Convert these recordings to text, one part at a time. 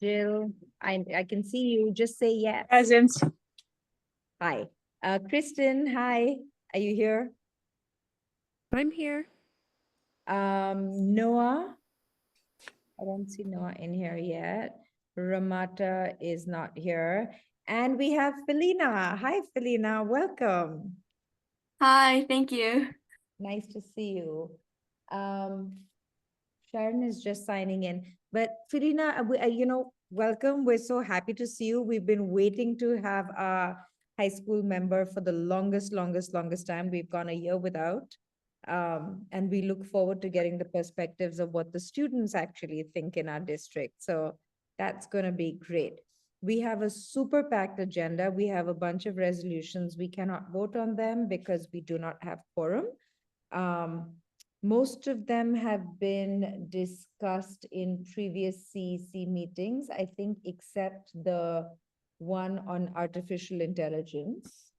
Jill, I can see you. Just say yes. Present. Hi. Kristen, hi. Are you here? I'm here. Noah. I don't see Noah in here yet. Ramata is not here. And we have Felina. Hi, Felina. Welcome. Hi, thank you. Nice to see you. Sharon is just signing in. But Felina, welcome. We're so happy to see you. We've been waiting to have a high school member for the longest time. We've gone a year without. And we look forward to getting the perspectives of what the students actually think in our district. So that's going to be great. We have a super packed agenda. We have a bunch of resolutions. We cannot vote on them because we do not have quorum. Most of them have been discussed in previous CEC meetings, I think, except the one on artificial intelligence.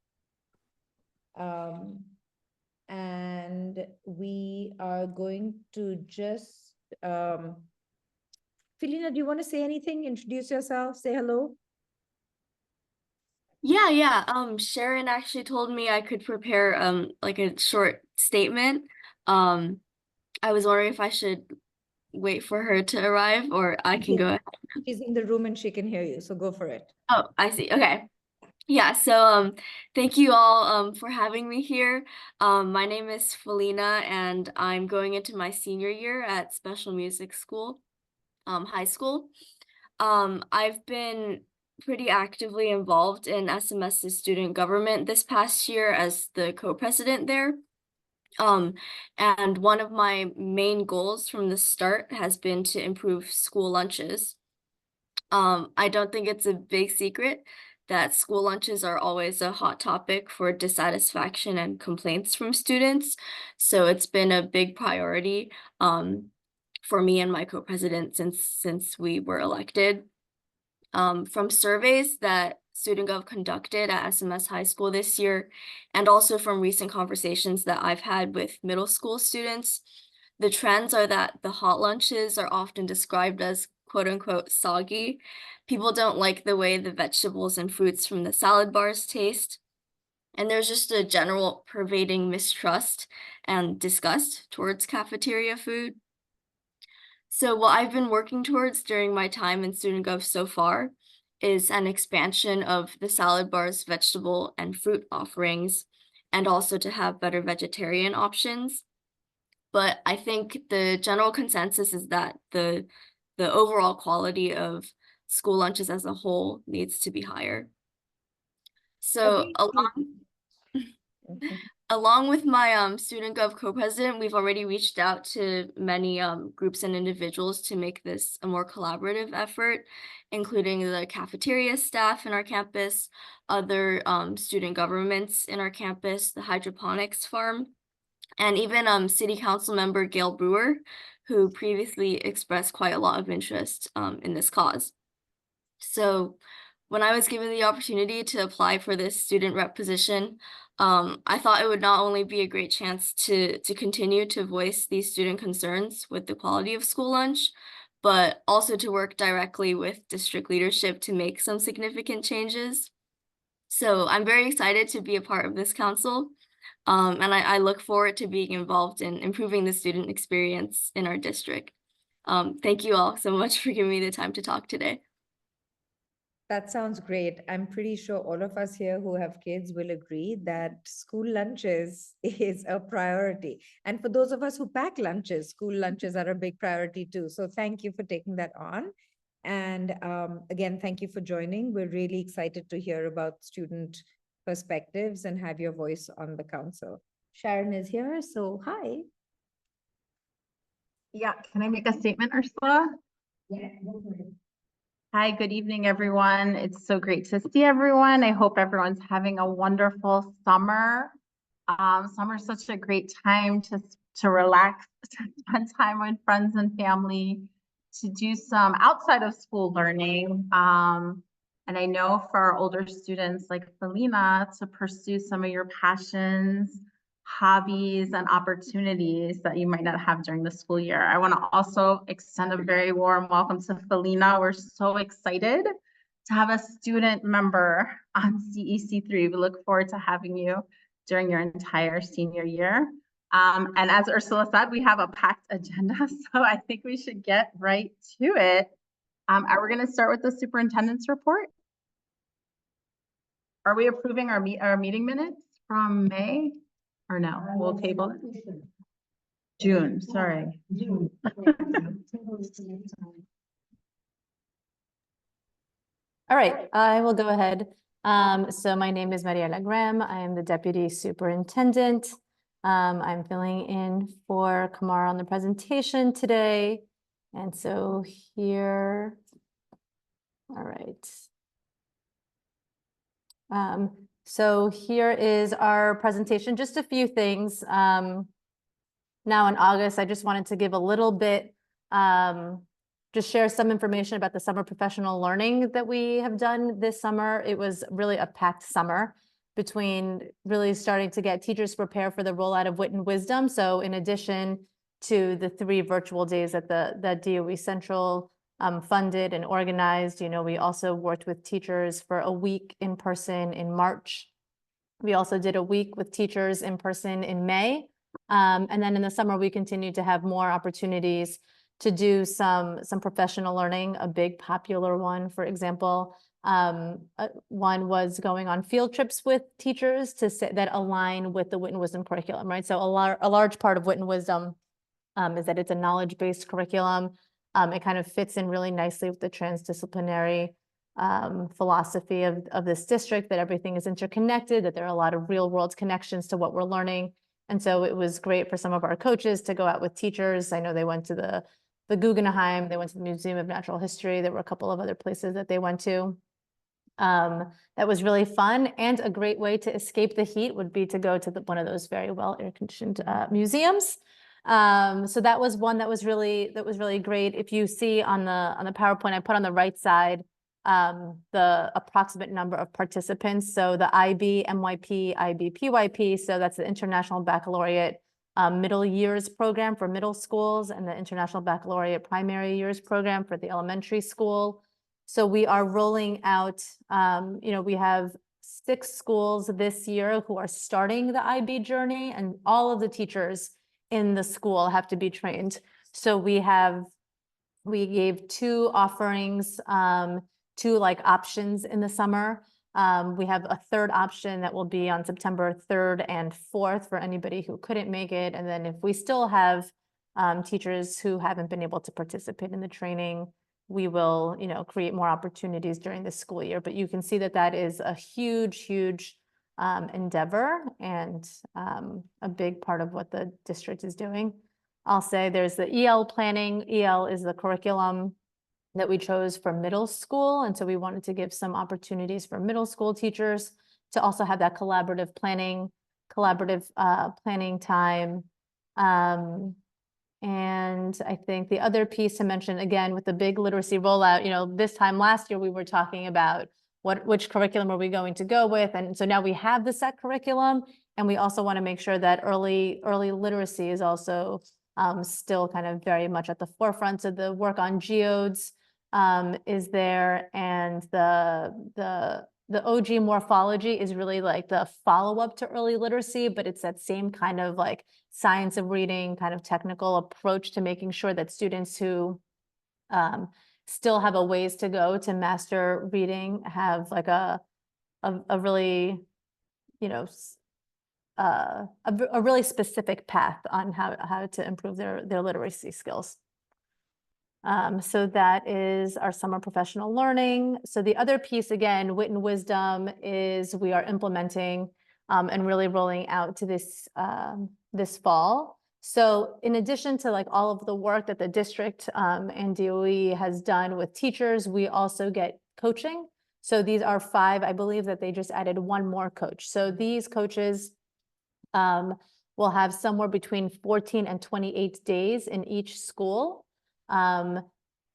And we are going to just, Felina, do you want to say anything? Introduce yourself, say hello. Yeah. Sharon actually told me I could prepare like a short statement. I was wondering if I should wait for her to arrive or I can go ahead. She's in the room and she can hear you, so go for it. Oh, I see. Okay. Yeah, so thank you all for having me here. My name is Felina and I'm going into my senior year at Special Music School, high school. I've been pretty actively involved in SMS's student government this past year as the co-president there. And one of my main goals from the start has been to improve school lunches. I don't think it's a big secret that school lunches are always a hot topic for dissatisfaction and complaints from students. So it's been a big priority for me and my co-president since we were elected. From surveys that Student Gov conducted at SMS High School this year, and also from recent conversations that I've had with middle school students, the trends are that the hot lunches are often described as quote unquote soggy. People don't like the way the vegetables and fruits from the salad bars taste. And there's just a general pervading mistrust and disgust towards cafeteria food. So what I've been working towards during my time in Student Gov so far is an expansion of the salad bar's vegetable and fruit offerings, and also to have better vegetarian options. But I think the general consensus is that the overall quality of school lunches as a whole needs to be higher. So along with my Student Gov co-president, we've already reached out to many groups and individuals to make this a more collaborative effort, including the cafeteria staff in our campus, other student governments in our campus, the hydroponics farm, and even City Council member Gail Brewer, who previously expressed quite a lot of interest in this cause. So when I was given the opportunity to apply for this student rep position, I thought it would not only be a great chance to continue to voice these student concerns with the quality of school lunch, but also to work directly with district leadership to make some significant changes. So I'm very excited to be a part of this council. And I look forward to being involved in improving the student experience in our district. Thank you all so much for giving me the time to talk today. That sounds great. I'm pretty sure all of us here who have kids will agree that school lunches is a priority. And for those of us who pack lunches, school lunches are a big priority too. So thank you for taking that on. And again, thank you for joining. We're really excited to hear about student perspectives and have your voice on the council. Sharon is here, so hi. Yeah, can I make a statement, Ursula? Yeah. Hi, good evening, everyone. It's so great to see everyone. I hope everyone's having a wonderful summer. Summer's such a great time to relax, to spend time with friends and family, to do some outside of school learning. And I know for our older students like Felina, to pursue some of your passions, hobbies and opportunities that you might not have during the school year. I want to also extend a very warm welcome to Felina. We're so excited to have a student member on CEC3. We look forward to having you during your entire senior year. And as Ursula said, we have a packed agenda, so I think we should get right to it. Are we going to start with the superintendent's report? Are we approving our meeting minutes from May? Or no, we'll table it. June, sorry. All right, I will go ahead. So my name is Mariela Graham. I am the Deputy Superintendent. I'm filling in for Kamar on the presentation today. And so here, all right. So here is our presentation, just a few things. Now in August, I just wanted to give a little bit, just share some information about the summer professional learning that we have done this summer. It was really a packed summer between really starting to get teachers prepared for the rollout of Wit and Wisdom. So in addition to the 3 virtual days that that DOE Central funded and organized, we also worked with teachers for a week in person in March. We also did a week with teachers in person in May. And then in the summer, we continued to have more opportunities to do some professional learning. A big popular one, for example, one was going on field trips with teachers that align with the Wit and Wisdom curriculum, right? So a large part of Wit and Wisdom is that it's a knowledge-based curriculum. It kind of fits in really nicely with the transdisciplinary philosophy of this district, that everything is interconnected, that there are a lot of real-world connections to what we're learning. And so it was great for some of our coaches to go out with teachers. I know they went to the Guggenheim, they went to the Museum of Natural History. There were a couple of other places that they went to. That was really fun, and a great way to escape the heat would be to go to one of those very well air-conditioned museums. So that was one that was really great. If you see on the PowerPoint I put on the right side, the approximate number of participants. So the IB, MYP, IB, PYP. So that's the International Baccalaureate Middle Years Program for middle schools, and the International Baccalaureate Primary Years Program for the elementary school. So we are rolling out, we have 6 schools this year who are starting the IB journey, and all of the teachers in the school have to be trained. So we gave 2 offerings, 2 options in the summer. We have a 3rd option that will be on September 3rd and 4th for anybody who couldn't make it. And then if we still have teachers who haven't been able to participate in the training, we will, create more opportunities during the school year. But you can see that that is a huge endeavor, and a big part of what the district is doing. I'll say there's the EL planning. EL is the curriculum that we chose for middle school. And so we wanted to give some opportunities for middle school teachers to also have that collaborative planning time. And I think the other piece to mention, again, with the big literacy rollout, this time last year, we were talking about which curriculum are we going to go with. And so now we have the set curriculum, and we also want to make sure that early literacy is also still kind of very much at the forefront. So the work on geodes is there, and the OG morphology is really like the follow-up to early literacy, but it's that same kind of science of reading, kind of technical approach to making sure that students who still have a ways to go to master reading have a really, a really specific path on how to improve their literacy skills. So that is our summer professional learning. So the other piece, again, Wit and Wisdom, is we are implementing and really rolling out to this fall. So in addition to all of the work that the district and DOE has done with teachers, we also get coaching. So these are 5, I believe that they just added 1 more coach. So these coaches will have somewhere between 14 and 28 days in each school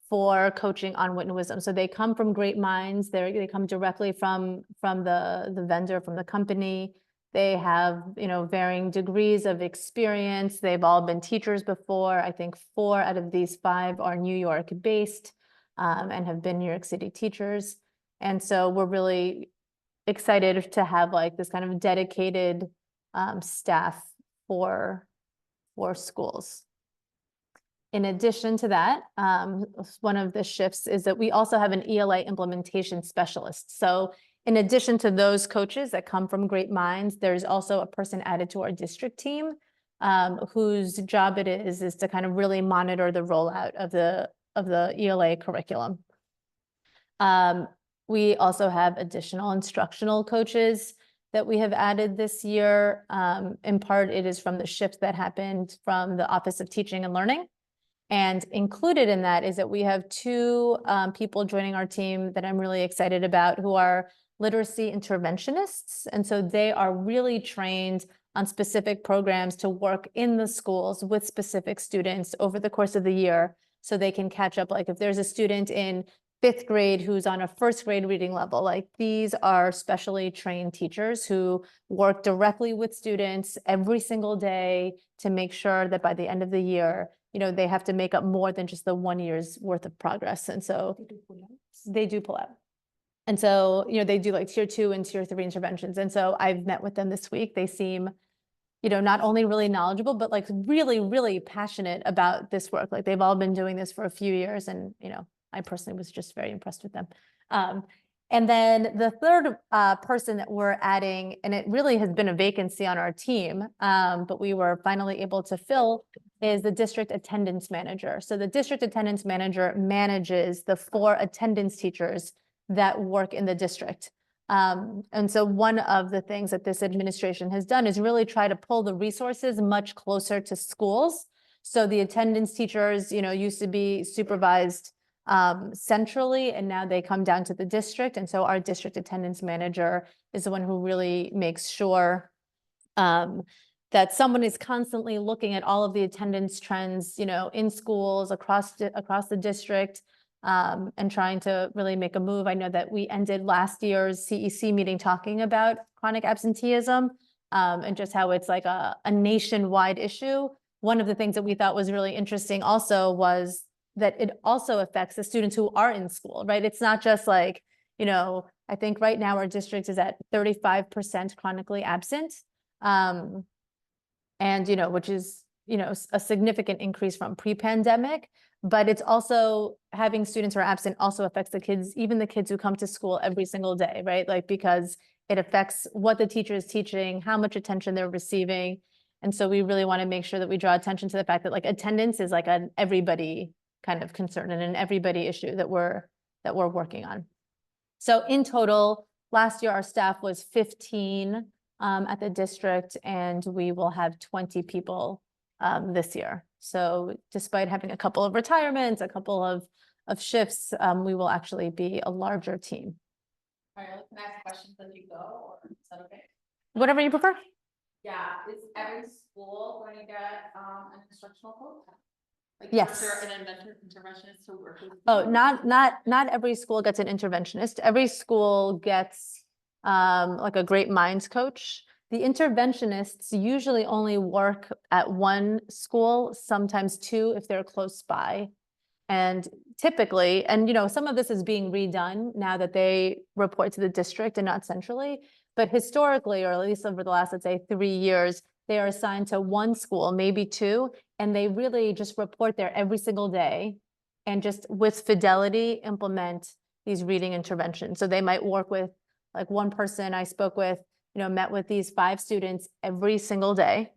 for coaching on Wit and Wisdom. So they come from great minds. They come directly from the vendor, from the company. They have, you know, varying degrees of experience. They've all been teachers before. I think 4 out of these 5 are New York based and have been New York City teachers. And so we're really excited to have like this kind of dedicated staff for schools. In addition to that, one of the shifts is that we also have an ELA implementation specialist. So in addition to those coaches that come from great minds, there's also a person added to our district team whose job it is to kind of really monitor the rollout of the ELA curriculum. We also have additional instructional coaches that we have added this year. In part, it is from the shift that happened from the Office of Teaching and Learning. And included in that is that we have 2 people joining our team that I'm really excited about who are literacy interventionists. And so they are really trained on specific programs to work in the schools with specific students over the course of the year so they can catch up. Like if there's a student in 5th grade who's on a 1st grade reading level, like these are specially trained teachers who work directly with students every single day to make sure that by the end of the year, you know, they have to make up more than just the 1 year's worth of progress. And so they do pull out. And so, you know, they do like tier 2 and tier 3 interventions. And so I've met with them this week. They seem, you know, not only really knowledgeable, but like really, really passionate about this work. Like they've all been doing this for a few years. And, you know, I personally was just very impressed with them. And then the third person that we're adding, and it really has been a vacancy on our team, but we were finally able to fill, is the district attendance manager. So the district attendance manager manages the 4 attendance teachers that work in the district. And so one of the things that this administration has done is really try to pull the resources much closer to schools. So the attendance teachers, you know, used to be supervised centrally, and now they come down to the district. And so our district attendance manager is the one who really makes sure that someone is constantly looking at all of the attendance trends, you know, in schools across the district, and trying to really make a move. I know that we ended last year's CEC meeting talking about chronic absenteeism and just how it's like a nationwide issue. One of the things that we thought was really interesting also was that it also affects the students who are in school, right? It's not just like, you know, I think right now our district is at 35% chronically absent. And, you know, which is, you know, a significant increase from pre-pandemic, but it's also having students who are absent also affects the kids, even the kids who come to school every single day, right? Like, because it affects what the teacher is teaching, how much attention they're receiving. And so we really want to make sure that we draw attention to the fact that like attendance is like an everybody kind of concern and an everybody issue that we're working on. So in total, last year our staff was 15 at the district, and we will have 20 people this year. So despite having a couple of retirements, a couple of shifts, we will actually be a larger team. All right, can I ask questions as you go, or is that okay? Whatever you prefer. Yeah, is every school going to get an instructional coach? Like, Yes. is there an interventionist to work with? Oh, not every school gets an interventionist. Every school gets like a great minds coach. The interventionists usually only work at 1 school, sometimes 2 if they're close by. And typically, and you know, some of this is being redone now that they report to the district and not centrally, but historically, or at least over the last, let's say 3 years, they are assigned to 1 school, maybe 2, and they really just report there every single day and just with fidelity implement these reading interventions. So they might work with like one person I spoke with, you know, met with these 5 students every single day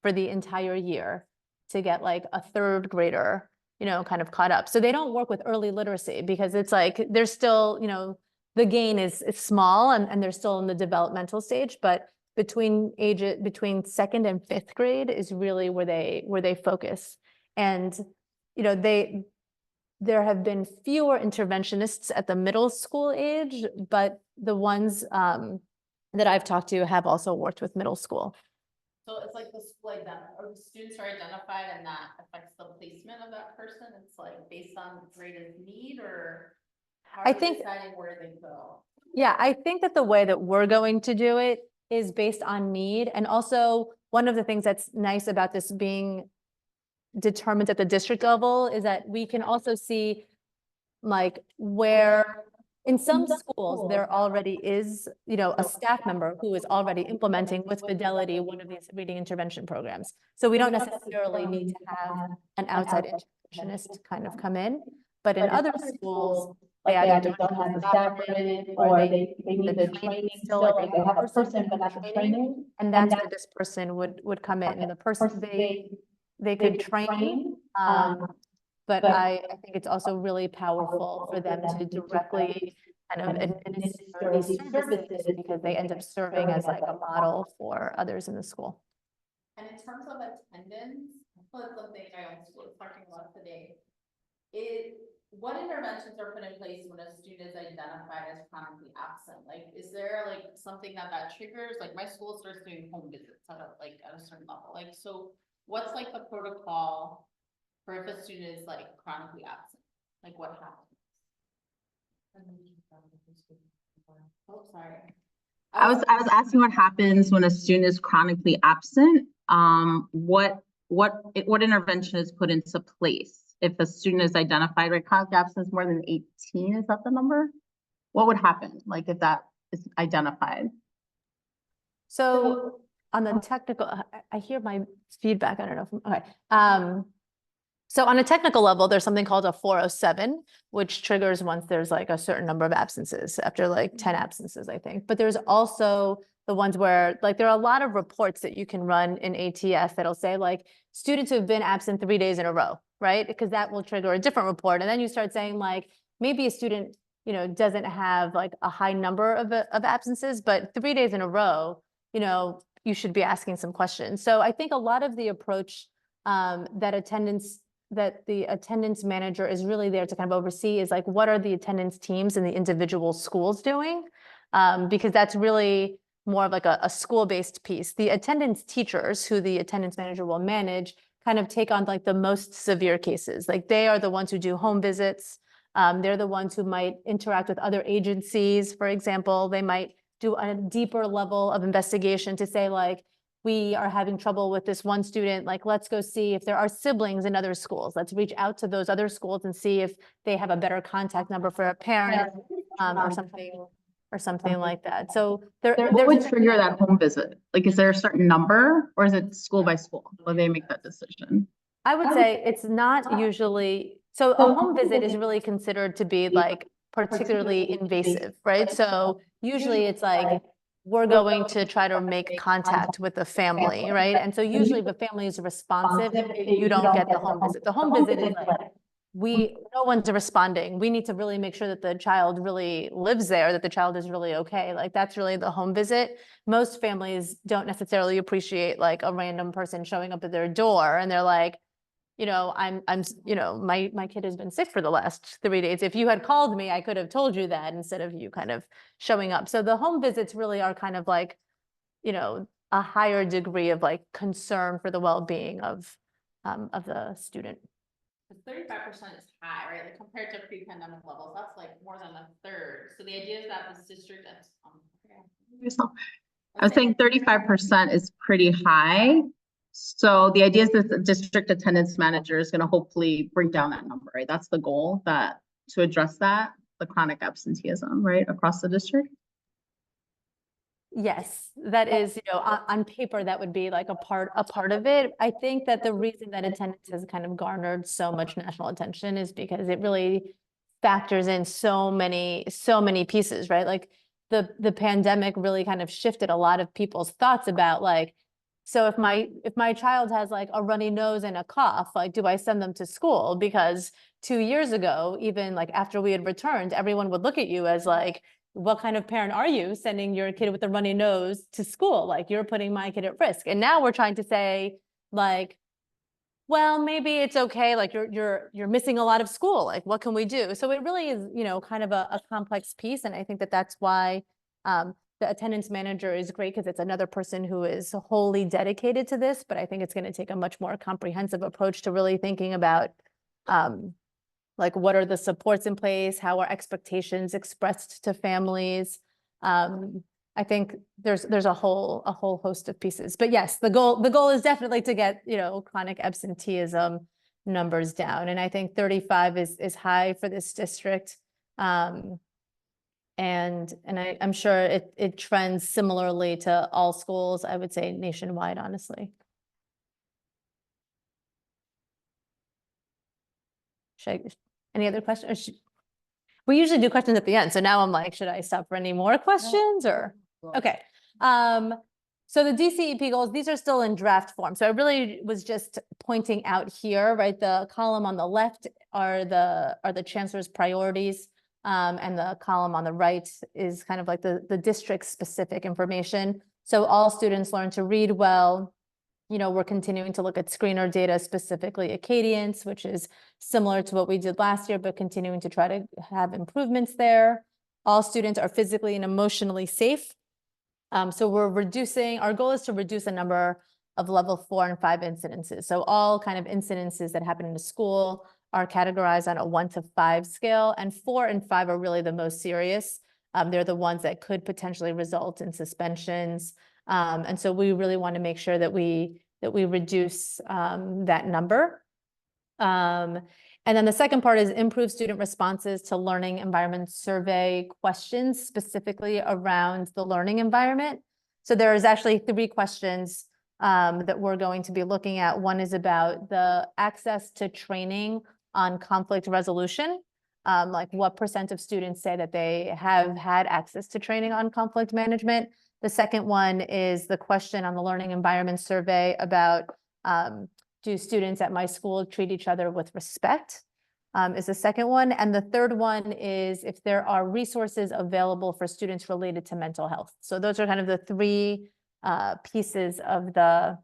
for the entire year to get like a 3rd grader, you know, kind of caught up. So they don't work with early literacy because it's like, they're still, you know, the gain is small and they're still in the developmental stage, but between 2nd and 5th grade is really where they focus. And, you know, there have been fewer interventionists at the middle school age, but the ones that I've talked to have also worked with middle school. So it's like the school or the students are identified and that affects the placement of that person? It's like based on the greatest need, or how I are they think- deciding where they go? Yeah, I think that the way that we're going to do it is based on need. And also one of the things that's nice about this being determined at the district level is that we can also see like where in some schools there already is, you know, a staff member who is already implementing with fidelity one of these reading intervention programs. So we don't necessarily need to have an outside interventionist kind of come in, but in other schools, they either don't have the staff for it, or they need the training still, like they have a person but not the training, and that's where this person would come in. And the person they could train, but I think it's also really powerful for them to directly kind of administer these services because they end up serving as like a model for others in the school. And in terms of attendance, that's something I was talking about today. What interventions are put in place when a student is identified as chronically absent? Like, is there like something that triggers? Like, my school starts doing home visits at a certain level. Like, so what's like the protocol for if a student is like chronically absent? Like, what happens? Oh, sorry. I was asking what happens when a student is chronically absent. What intervention is put into place if a student is identified, right? Chronic absence more than 18, is that the number? What would happen, like, if that is identified? So on the technical, I hear my feedback, I don't know if, okay. So on a technical level, there's something called a 407, which triggers once there's like a certain number of absences, after like 10 absences, I think. But there's also the ones where like there are a lot of reports that you can run in ATS that'll say like students who have been absent 3 days in a row, right? Because that will trigger a different report. And then you start saying like maybe a student, you know, doesn't have like a high number of absences, but 3 days in a row, you know, you should be asking some questions. So I think a lot of the approach that the attendance manager is really there to kind of oversee is like, what are the attendance teams in the individual schools doing? Because that's really more of like a school-based piece. The attendance teachers, who the attendance manager will manage, kind of take on like the most severe cases. Like they are the ones who do home visits. They're the ones who might interact with other agencies, for example. They might do a deeper level of investigation to say like, we are having trouble with this one student, like, let's go see if there are siblings in other schools. Let's reach out to those other schools and see if they have a better contact number for a parent, or something like that. So What would trigger that home visit? Like, is there a certain number, or is it school by school? Will they make that decision? I would say it's not usually, so a home visit is really considered to be like particularly invasive, right? So usually it's like, we're going to try to make contact with the family, right? And so usually if the family is responsive, you don't get the home visit. The home visit is like, no one's responding. We need to really make sure that the child really lives there, that the child is really okay. Like that's really the home visit. Most families don't necessarily appreciate like a random person showing up at their door and they're like, you know, you know, my kid has been sick for the last 3 days. If you had called me, I could have told you that instead of you kind of showing up. So the home visits really are kind of like, you know, a higher degree of like concern for the well-being of the student. 35% is high, right? Like compared to pre-pandemic levels, that's like more than a third. So the idea is that this district, I was saying 35% is pretty high. So the idea is that the district attendance manager is going to hopefully bring down that number, right? That's the goal, that to address that, the chronic absenteeism, right, across the district. Yes, that is, you know, on paper, that would be like a part of it. I think that the reason that attendance has kind of garnered so much national attention is because it really factors in so many pieces, right? Like the pandemic really kind of shifted a lot of people's thoughts about like, so if my child has like a runny nose and a cough, like, do I send them to school? Because 2 years ago, even like after we had returned, everyone would look at you as like, what kind of parent are you sending your kid with a runny nose to school? Like, you're putting my kid at risk. And now we're trying to say like, well, maybe it's okay. Like you're missing a lot of school. Like, what can we do? So it really is, you know, kind of a complex piece. And I think that that's why the attendance manager is great, because it's another person who is wholly dedicated to this. But I think it's going to take a much more comprehensive approach to really thinking about like, what are the supports in place? How are expectations expressed to families? I think there's a whole host of pieces. But yes, the goal is definitely to get, chronic absenteeism numbers down. And I think 35 is high for this district. And I'm sure it trends similarly to all schools, I would say nationwide, honestly. Any other questions? We usually do questions at the end, so now I'm like, should I stop for any more questions or? Okay. So the DCEP goals, these are still in draft form. So I really was just pointing out here, right? The column on the left are the chancellor's priorities. And the column on the right is kind of like the district specific information. So all students learn to read well. We're continuing to look at screener data, specifically Acadience, which is similar to what we did last year, but continuing to try to have improvements there. All students are physically and emotionally safe. So our goal is to reduce the number of level 4 and 5 incidences. So all kind of incidences that happen in a school are categorized on a 1 to 5 scale, and 4 and 5 are really the most serious. They're the ones that could potentially result in suspensions. And so we really want to make sure that we reduce that number. And then the second part is improve student responses to learning environment survey questions, specifically around the learning environment. So there is actually 3 questions that we're going to be looking at. One is about the access to training on conflict resolution. Like what % of students say that they have had access to training on conflict management. The second one is the question on the learning environment survey about do students at my school treat each other with respect, is the second one. And the third one is if there are resources available for students related to mental health. So those are kind of the 3 pieces of the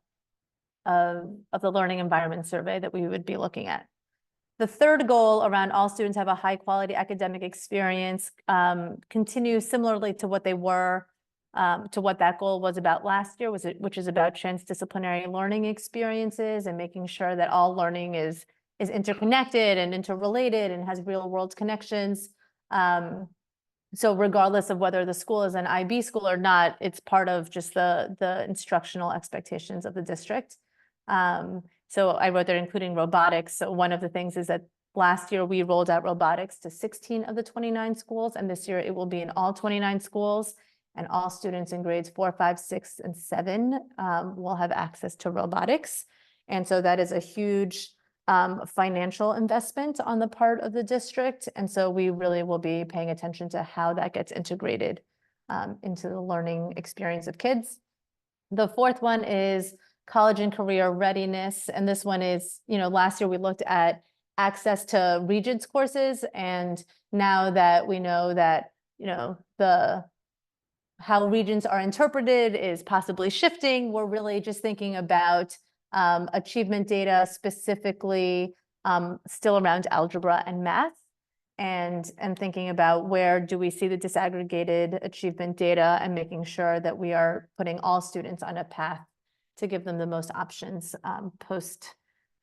learning environment survey that we would be looking at. The third goal around all students have a high quality academic experience continues similarly to what they were to what that goal was about last year, which is about transdisciplinary learning experiences and making sure that all learning is interconnected and interrelated and has real world connections. So regardless of whether the school is an IB school or not, it's part of just the instructional expectations of the district. So I wrote there including robotics. So one of the things is that last year we rolled out robotics to 16 of the 29 schools, and this year it will be in all 29 schools. And all students in grades 4, 5, 6, and 7 will have access to robotics. And so that is a huge financial investment on the part of the district. And so we really will be paying attention to how that gets integrated into the learning experience of kids. The fourth one is college and career readiness. And this one is, last year we looked at access to Regents courses. And now that we know that, how Regents are interpreted is possibly shifting, we're really just thinking about achievement data, specifically still around algebra and math, and thinking about where do we see the disaggregated achievement data and making sure that we are putting all students on a path to give them the most options post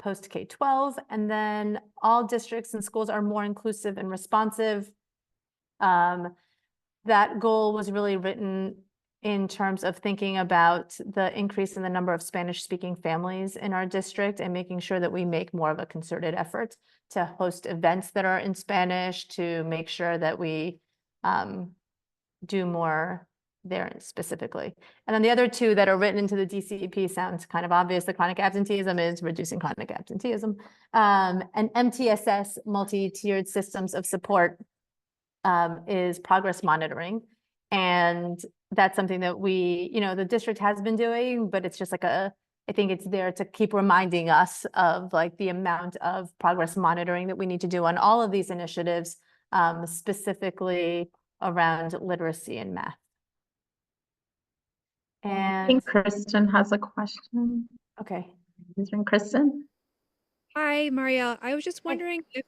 K-12. And then all districts and schools are more inclusive and responsive. That goal was really written in terms of thinking about the increase in the number of Spanish-speaking families in our district and making sure that we make more of a concerted effort to host events that are in Spanish, to make sure that we do more there specifically. And then the other 2 that are written into the DCEP sounds kind of obvious. The chronic absenteeism is reducing chronic absenteeism. And MTSS, multi-tiered systems of support, is progress monitoring. And that's something that we, the district has been doing, but it's just like I think it's there to keep reminding us of like the amount of progress monitoring that we need to do on all of these initiatives, specifically around literacy and math. I think Kristen has a question. Okay. Kristen? Hi, Marielle. I was just wondering if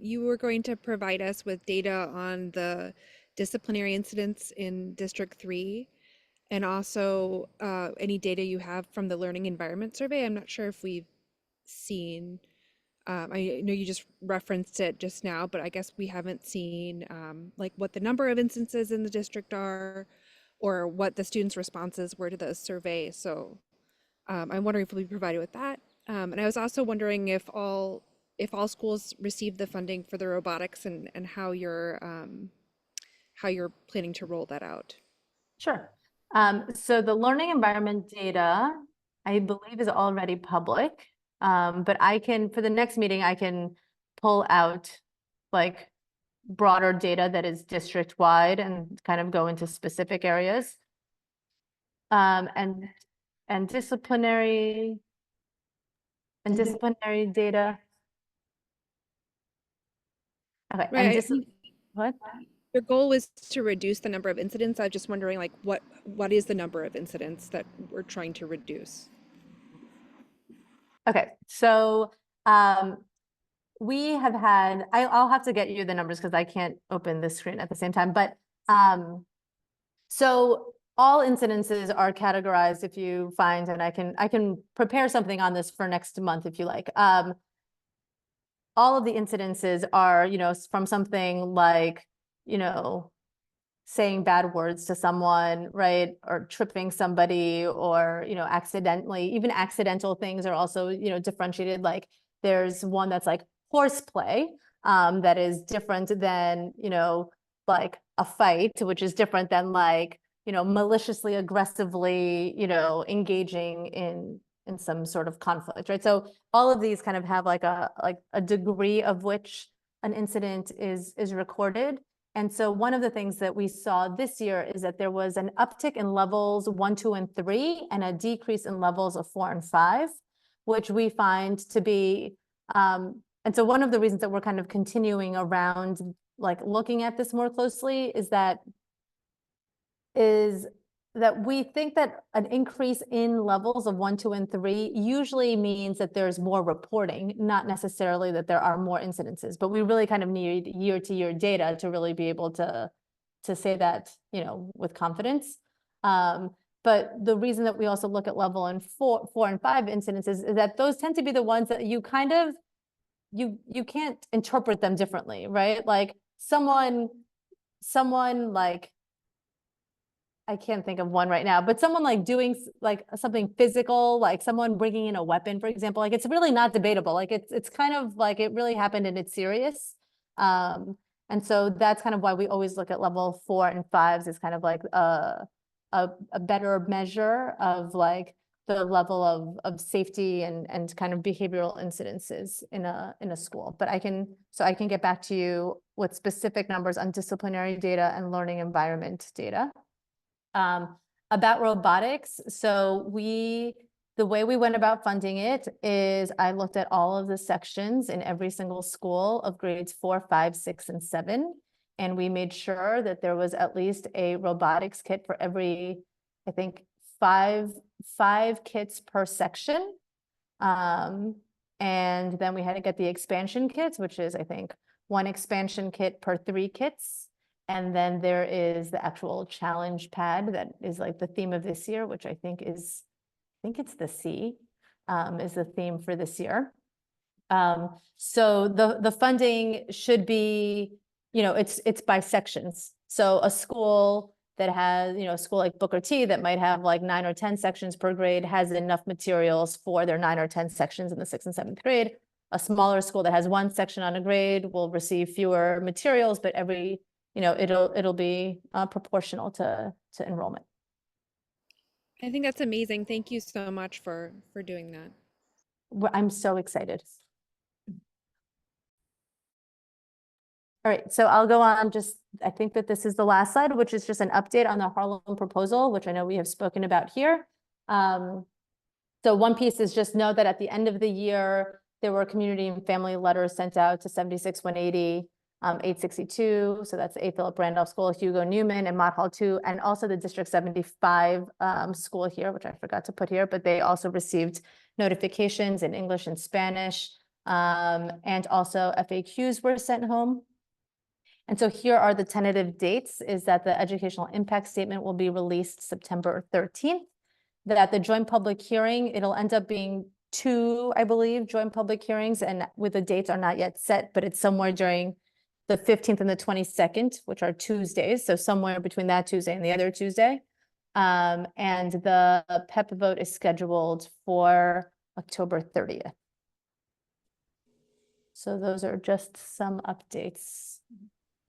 you were going to provide us with data on the disciplinary incidents in District 3 and also any data you have from the learning environment survey. I'm not sure if we've seen, I know you just referenced it just now, but I guess we haven't seen like what the number of instances in the district are or what the students' responses were to the survey. So I'm wondering if we'll be provided with that. And I was also wondering if all schools receive the funding for the robotics and how you're planning to roll that out. Sure. So the learning environment data, I believe, is already public. But I can, for the next meeting, I can pull out like broader data that is district-wide and kind of go into specific areas. And disciplinary data. Okay, Right, I think what? your goal was to reduce the number of incidents. I was just wondering, like, what is the number of incidents that we're trying to reduce? Okay, so we have had, I'll have to get you the numbers because I can't open the screen at the same time, but so all incidences are categorized if you find, and I can prepare something on this for next month if you like. All of the incidences are, from something like, saying bad words to someone, right? Or tripping somebody, or, even accidental things are also, differentiated. Like there's one that's like horseplay, that is different than, like a fight, which is different than like, maliciously, aggressively, engaging in some sort of conflict, right? So all of these kind of have like a degree of which an incident is recorded. And so one of the things that we saw this year is that there was an uptick in levels 1, 2, and 3, and a decrease in levels of 4 and 5, which we find to be, and so one of the reasons that we're kind of continuing around, like looking at this more closely is that we think that an increase in levels of 1, 2, and 3 usually means that there's more reporting, not necessarily that there are more incidences, but we really kind of need year-to-year data to really be able to say that, with confidence. But the reason that we also look at level in 4 and 5 incidences is that those tend to be the ones that you kind of, you can't interpret them differently, right? Like someone like, I can't think of one right now, but someone like doing like something physical, like someone bringing in a weapon, for example, like it's really not debatable. Like it's kind of like it really happened and it's serious. And so that's kind of why we always look at level 4 and 5s as kind of like a better measure of like the level of safety and kind of behavioral incidences in a school. But I can get back to you with specific numbers on disciplinary data and learning environment data. About robotics, so the way we went about funding it is I looked at all of the sections in every single school of grades 4, 5, 6, and 7, and we made sure that there was at least a robotics kit for every, I think, five kits per section. And then we had to get the expansion kits, which is, I think, 1 expansion kit per 3 kits. And then there is the actual challenge pad that is like the theme of this year, which I think it's the C, is the theme for this year. So the funding should be, it's by sections. So a school that has, a school like Booker T that might have like 9 or 10 sections per grade has enough materials for their 9 or 10 sections in the 6th and 7th grade. A smaller school that has 1 section on a grade will receive fewer materials, but every it'll be proportional to enrollment. I think that's amazing. Thank you so much for doing that. I'm so excited. All right, so I'll go on I think that this is the last slide, which is just an update on the Harlem proposal, which I know we have spoken about here. So one piece is just know that at the end of the year, there were community and family letters sent out to 76, 180, 862, so that's the A. Philip Randolph School, Hugo Newman, and Mott Hall 2, and also the District 75 school here, which I forgot to put here, but they also received notifications in English and Spanish, and also FAQs were sent home. And so here are the tentative dates, is that the educational impact statement will be released September 13th, that the joint public hearing, it'll end up being 2, I believe, joint public hearings, and with the dates are not yet set, but it's somewhere during the 15th and the 22nd, which are Tuesdays. So somewhere between that Tuesday and the other Tuesday. And the PEP vote is scheduled for October 30th. So those are just some updates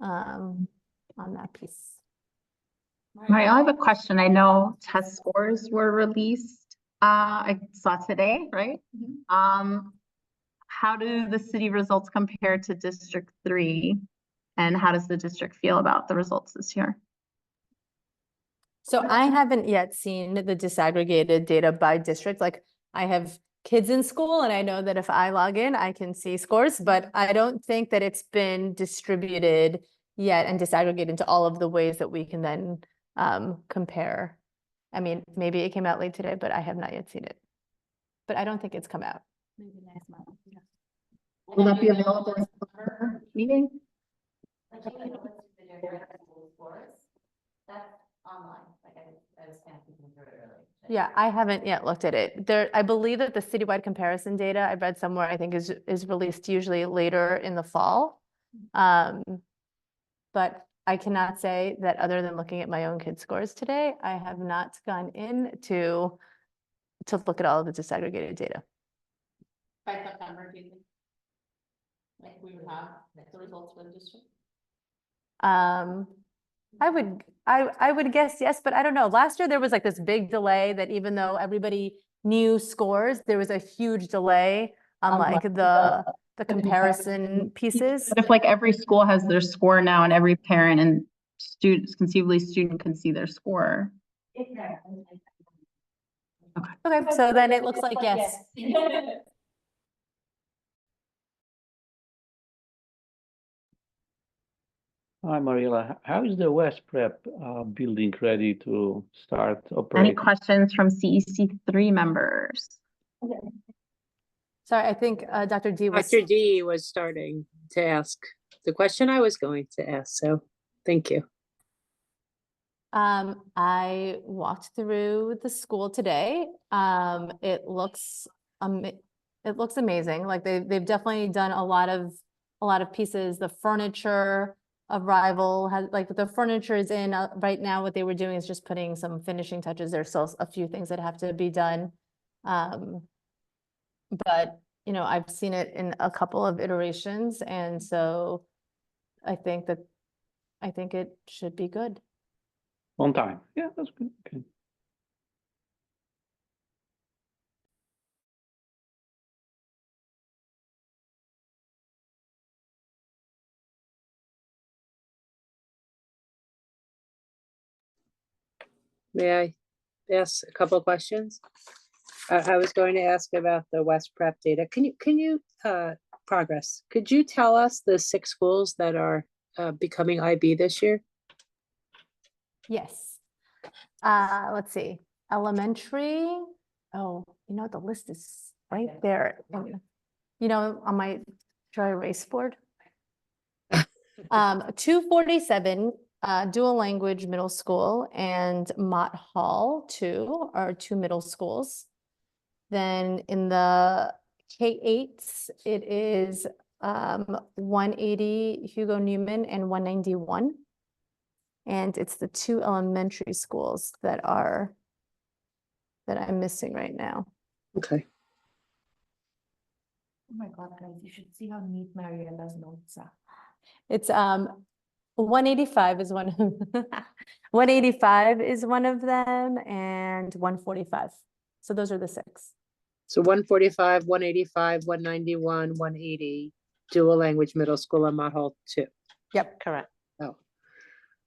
on that piece. Mario, I have a question. I know test scores were released. I saw today, right? How do the city results compare to District 3? And how does the district feel about the results this year? So I haven't yet seen the disaggregated data by district. Like I have kids in school and I know that if I log in, I can see scores, but I don't think that it's been distributed yet and disaggregated into all of the ways that we can then compare. I mean, maybe it came out late today, but I have not yet seen it. But I don't think it's come out. Maybe next month. Yeah. Will that be available in the summer meeting? That's online. Like I was kind of thinking through it earlier. Yeah, I haven't yet looked at it. I believe that the citywide comparison data I read somewhere, I think is released usually later in the fall. But I cannot say that other than looking at my own kids' scores today, I have not gone in to look at all of the disaggregated data. By September, do you think? Like we would have the results for the district? I would guess yes, but I don't know. Last year there was like this big delay that even though everybody knew scores, there was a huge delay on like the comparison pieces. If like every school has their score now and every parent and students, conceivably student can see their score. Okay, so then it looks like yes. Hi, Mariela. How is the West Prep building ready to start Any operating? questions from CEC3 members? Sorry, I think Dr. D was. Dr. D was starting to ask the question I was going to ask, so thank you. I walked through the school today. It looks amazing. Like they've definitely done a lot of pieces. The furniture arrival has like the furniture is in right now. What they were doing is just putting some finishing touches. There's still a few things that have to be done. But you know, I've seen it in a couple of iterations, and so I think it should be good. On time. Yeah, that's good. Okay. May I ask a couple of questions? I was going to ask about the West Prep data. Can you progress? Could you tell us the 6 schools that are becoming IB this year? Yes. Let's see. Elementary. Oh, you know, the list is right there. You know, on my dry erase board. 247 dual language middle school and Mott Hall 2 are 2 middle schools. Then in the K-8s, it is 180 Hugo Newman and 191. And it's the 2 elementary schools that I'm missing right now. Okay. Oh my God, guys, you should see how neat Mariella's notes are. It's 185 is one of 185 is one of them, and 145. So those are the 6. So 145, 185, 191, 180, dual language middle school and Mott Hall 2. Yep, correct. Oh.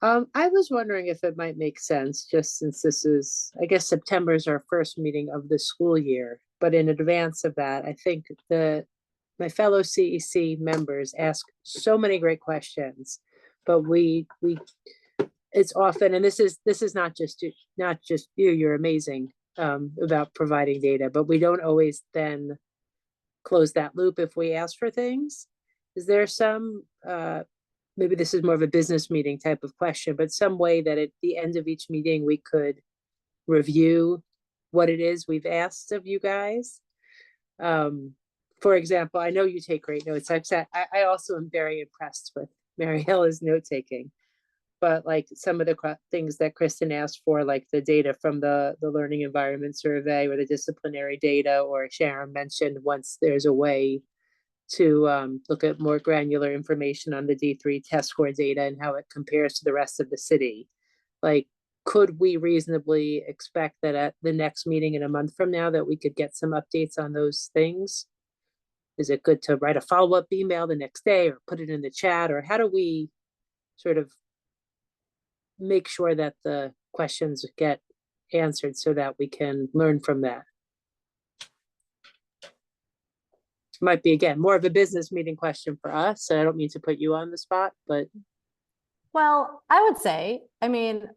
I was wondering if it might make sense, just since this is, I guess September is our first meeting of the school year, but in advance of that, I think my fellow CEC members ask so many great questions, but it's often, and this is not just you, you're amazing about providing data, but we don't always then close that loop if we ask for things. Is there some, maybe this is more of a business meeting type of question, but some way that at the end of each meeting, we could review what it is we've asked of you guys? For example, I know you take great notes. I also am very impressed with Mariella's note taking, but like some of the things that Kristen asked for, like the data from the learning environment survey or the disciplinary data, or Sharon mentioned once there's a way to look at more granular information on the D3 test score data and how it compares to the rest of the city. Like, could we reasonably expect that at the next meeting in a month from now that we could get some updates on those things? Is it good to write a follow-up email the next day or put it in the chat, or how do we sort of make sure that the questions get answered so that we can learn from that? Might be, again, more of a business meeting question for us, so I don't mean to put you on the spot, but Well, I would say, I mean,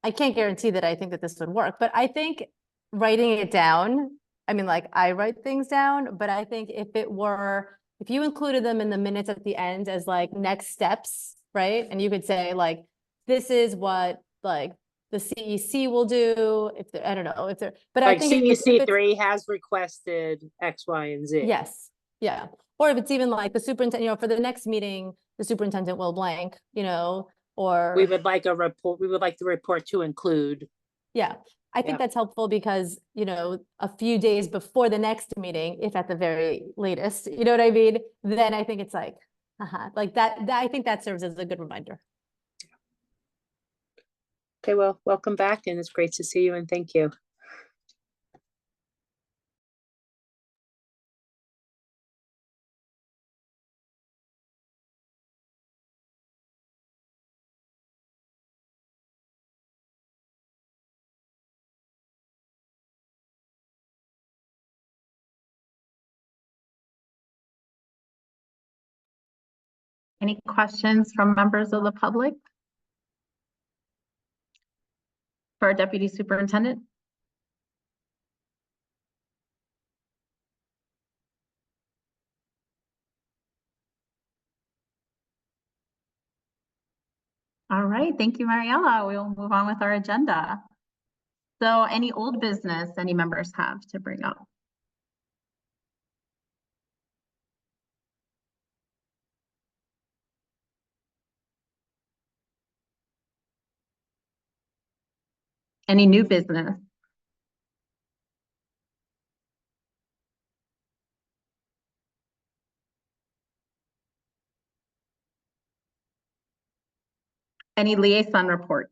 I can't guarantee that I think that this would work, but I think writing it down, I mean, like I write things down, but I think if you included them in the minutes at the end as like next steps, right? And you could say like, this is what like the CEC will do if I don't know if they're, but I like think if CEC3 has requested X, Y, and Z. yes, yeah. Or if it's even like the superintendent, for the next meeting, the superintendent will blank, or. We would like a report, we would like the report to include. Yeah, I think Yeah. that's helpful because, a few days before the next meeting, if at the very latest, you know what I mean? Then I think it's like, like that, I think that serves as a good reminder. Okay, well, welcome back, and it's great to see you, and thank you. Any questions from members of the public? For our deputy superintendent? All right, thank you, Mariella. We'll move on with our agenda. So any old business any members have to bring up? Any new business? Any liaison reports?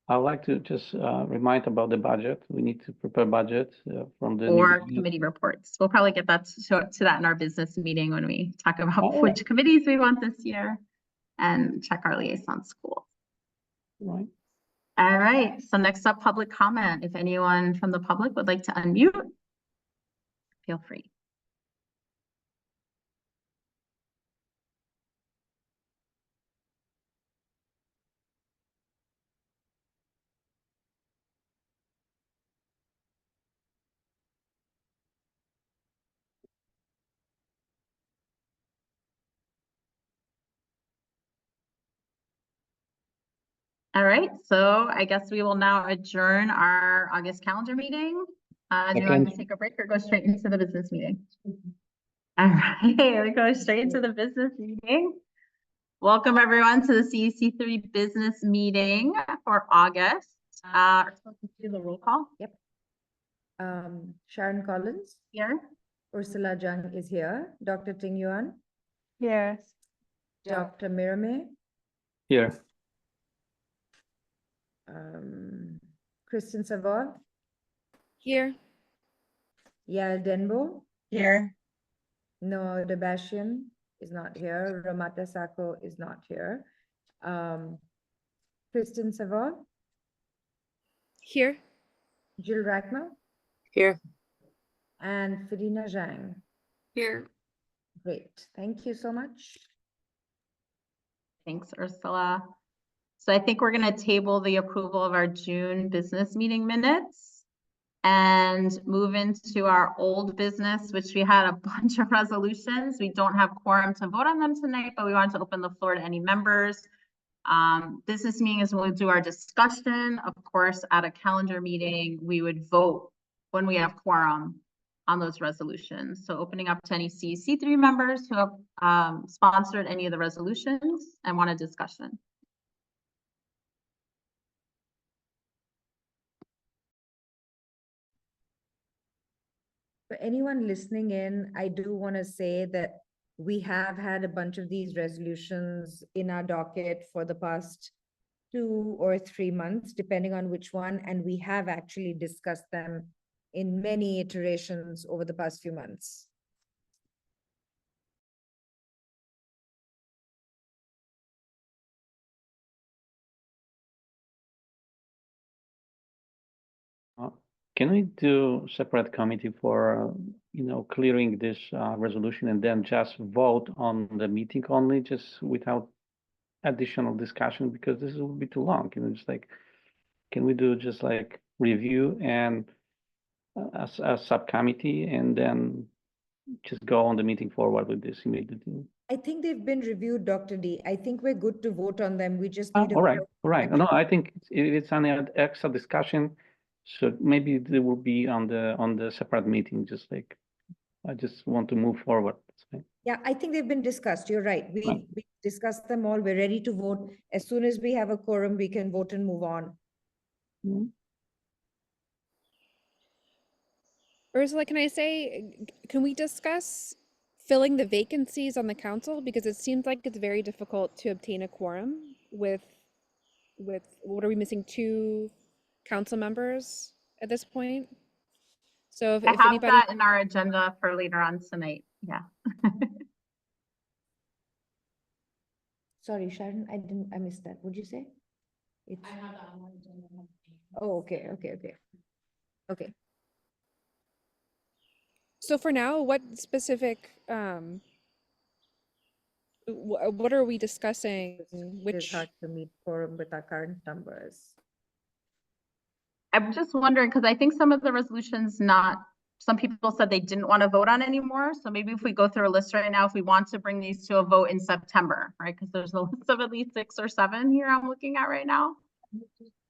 I'd like to just remind about the budget. We need to prepare budget from the new Or year. committee reports? We'll probably get that to that in our business meeting when we talk about Oh. which committees we want this year and check our liaison school. Right. All right, so next up, public comment. If anyone from the public would like to unmute, feel free. All right, so I guess we will now adjourn our August calendar meeting. Do you want to take a break or go straight into the business meeting? All right, we go straight into the business meeting. Welcome everyone to the CEC3 business meeting for August. Do the roll call Sharon Collins, here. Ursula Jung is here, Dr. Ting Yuan, Yes. Dr. Mirame, Here. Kristen Savard, Here. Yael Denbo, Here. Noah Dabashian is not here, Ramata Sako is not here. Kristen Savard, Here. Jill Rackma, Here. and Farina Zhang. Here. Great, thank you so much. Thanks, Ursula. So I think we're going to table the approval of our June business meeting minutes and move into our old business, which we had a bunch of resolutions. We don't have quorum to vote on them tonight, but we wanted to open the floor to any members. Business meeting is when we'll do our discussion. Of course, at a calendar meeting, we would vote when we have quorum on those resolutions. So opening up to any CEC3 members who have sponsored any of the resolutions and want a discussion. For anyone listening in, I do want to say that we have had a bunch of these resolutions in our docket for the past 2 or 3 months, depending on which one, and we have actually discussed them in many iterations over the past few months. Can we do separate committee for, clearing this resolution and then just vote on the meeting only, just without additional discussion, because this will be too long, just like, can we do just like review and as a subcommittee and then just go on the meeting forward with this immediately? I think they've been reviewed, Dr. D. I think we're good to vote on them. We just need a All right, vote. all right. No, I think it's an extra discussion, so maybe they will be on the separate meeting, just like, I just want to move forward. That's fine. Yeah, I think they've been discussed. You're right. Right. We discussed them all. We're ready to vote. As soon as we have a quorum, we can vote and move on. Mhm. Ursula, can I say, can we discuss filling the vacancies on the council? Because it seems like it's very difficult to obtain a quorum with, what are we missing, 2 council members at this point? So if I have anybody, that in our agenda for later on tonight. Yeah. Sorry, Sharon, I missed that. What'd you say? It's, I have that on my agenda. oh, okay. Okay. so for now, what specific, what are we discussing? It's Which, hard to meet quorum with our current numbers. I'm just wondering, because I think some of the resolutions some people said they didn't want to vote on anymore. So maybe if we go through a list right now, if we want to bring these to a vote in September, right? Because there's a list of at least 6 or 7 here I'm looking at right now.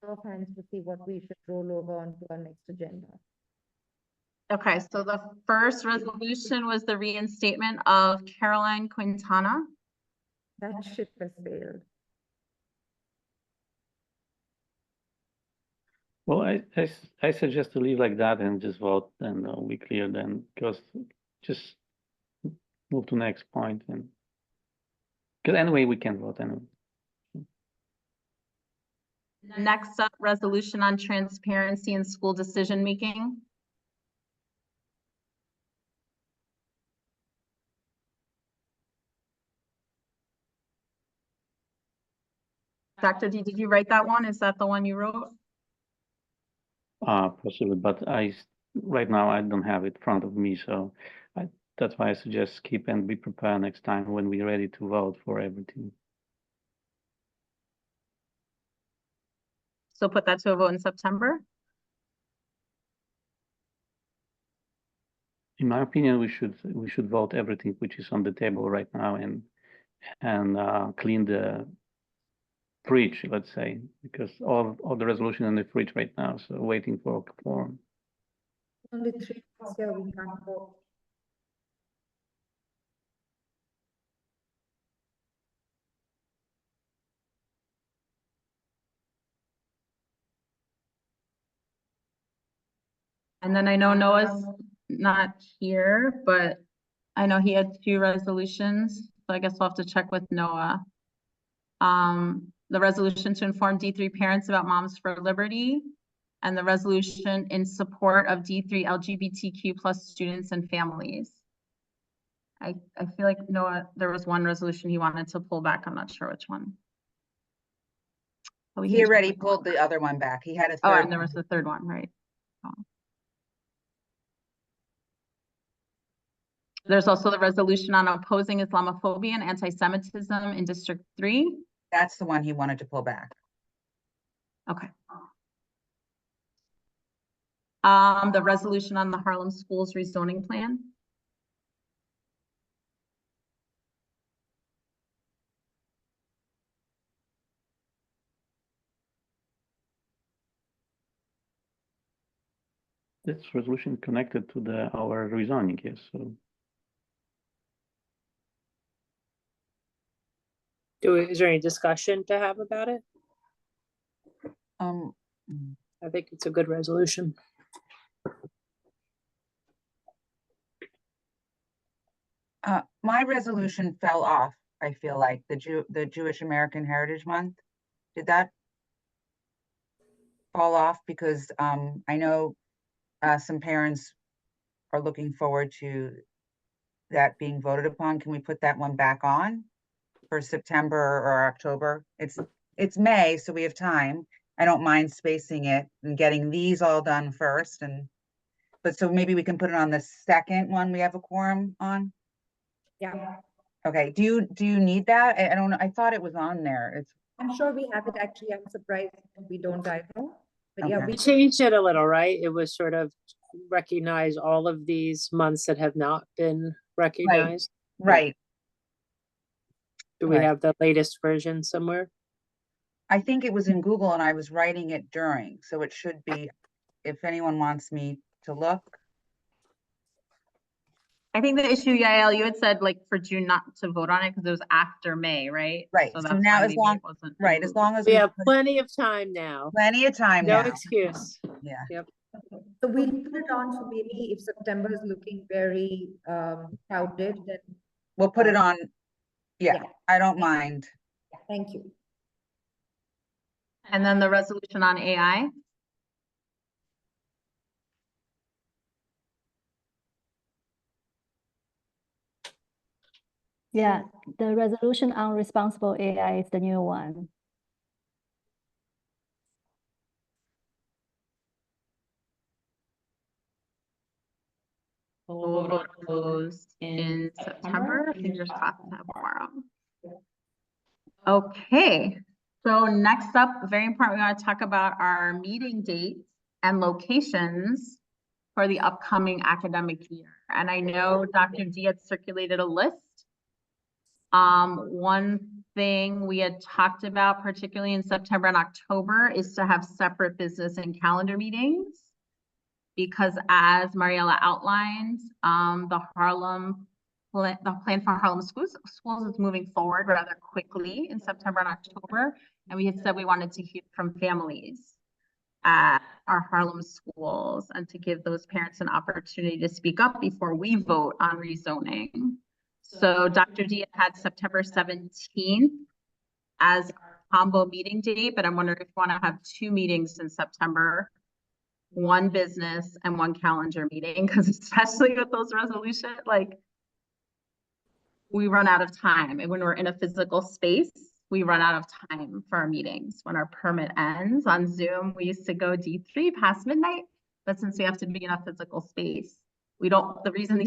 Show of hands to see what we should roll over onto our next agenda. Okay, so the first resolution was the reinstatement of Caroline Quintana. That ship has sailed. Well, I suggest to leave like that and just vote, and we clear then, because just move to next point, and because anyway we can vote anyway. Next up, resolution on transparency in school decision making. Dr. D, did you write that one? Is that the one you wrote? Possibly, but right now I don't have it in front of me, so that's why I suggest skip and be prepared next time when we're ready to vote for everything. So put that to a vote in September. In my opinion, we should vote everything which is on the table right now and clean the fridge, let's say, because all the resolution in the fridge right now, so waiting for a quorum. Only 3 months here, we can't vote. And then I know Noah's not here, but I know he had 2 resolutions, so I guess we'll have to check with Noah. The resolution to inform D3 parents about Moms for Liberty, and the resolution in support of D3 LGBTQ plus students and families. I feel like Noah, there was one resolution he wanted to pull back. I'm not sure which one. But we He can check already with pulled Noah. the other one back. He had a Oh, third and there one. was the 3rd one, right? Oh. There's also the resolution on opposing Islamophobia and anti-Semitism in District 3. That's the one he wanted to pull back. Okay. The resolution on the Harlem Schools rezoning plan. this resolution connected to our rezoning, yes, so. Is there any discussion to have about it? Um, I think it's a good resolution. my resolution fell off, I feel like, the Jewish American Heritage Month. Did that fall off? Because, I know, some parents are looking forward to that being voted upon. Can we put that one back on for September or October? It's May, so we have time. I don't mind spacing it and getting these all done first but so maybe we can put it on the second one we have a quorum on? Yeah, Okay, do you need that? I don't know. I thought it was on there. It's I'm sure we have it actually. I'm surprised we don't either. But yeah, Okay. we We changed it a little, right? It was sort of recognize all of these months that have not been recognized. right. Do we Right. have the latest version somewhere? I think it was in Google and I was writing it during, so it should be, if anyone wants me to look. I think the issue, Yael, you had said like for June not to vote on it because it was after May, right? Right, So so that's now why as maybe long, it wasn't right, as removed. long as We we have put plenty of time now. plenty of time No now. excuse. Yeah. Yep. so we'll put it on for maybe if September is looking very crowded, then We'll put it on, yeah, yeah. I don't mind. Thank you. And then the resolution on AI. Yeah, the resolution on responsible AI is the new one. We'll vote on those in September. Fingers crossed to have quorum. Okay, so next up, very important, we want to talk about our meeting dates and locations for the upcoming academic year. And I know Dr. D had circulated a list. One thing we had talked about, particularly in September and October, is to have separate business and calendar meetings. Because as Mariella outlined, the plan for Harlem schools is moving forward rather quickly in September and October. And we had said we wanted to hear from families at our Harlem schools and to give those parents an opportunity to speak up before we vote on rezoning. So Dr. D had September 17th as our combo meeting date, but I'm wondering if you want to have 2 meetings in September, 1 business and 1 calendar meeting, because especially with those resolutions, like we run out of time. And when we're in a physical space, we run out of time for our meetings. When our permit ends on Zoom, we used to go D3 past midnight, but since we have to be in a physical space, we don't, the reason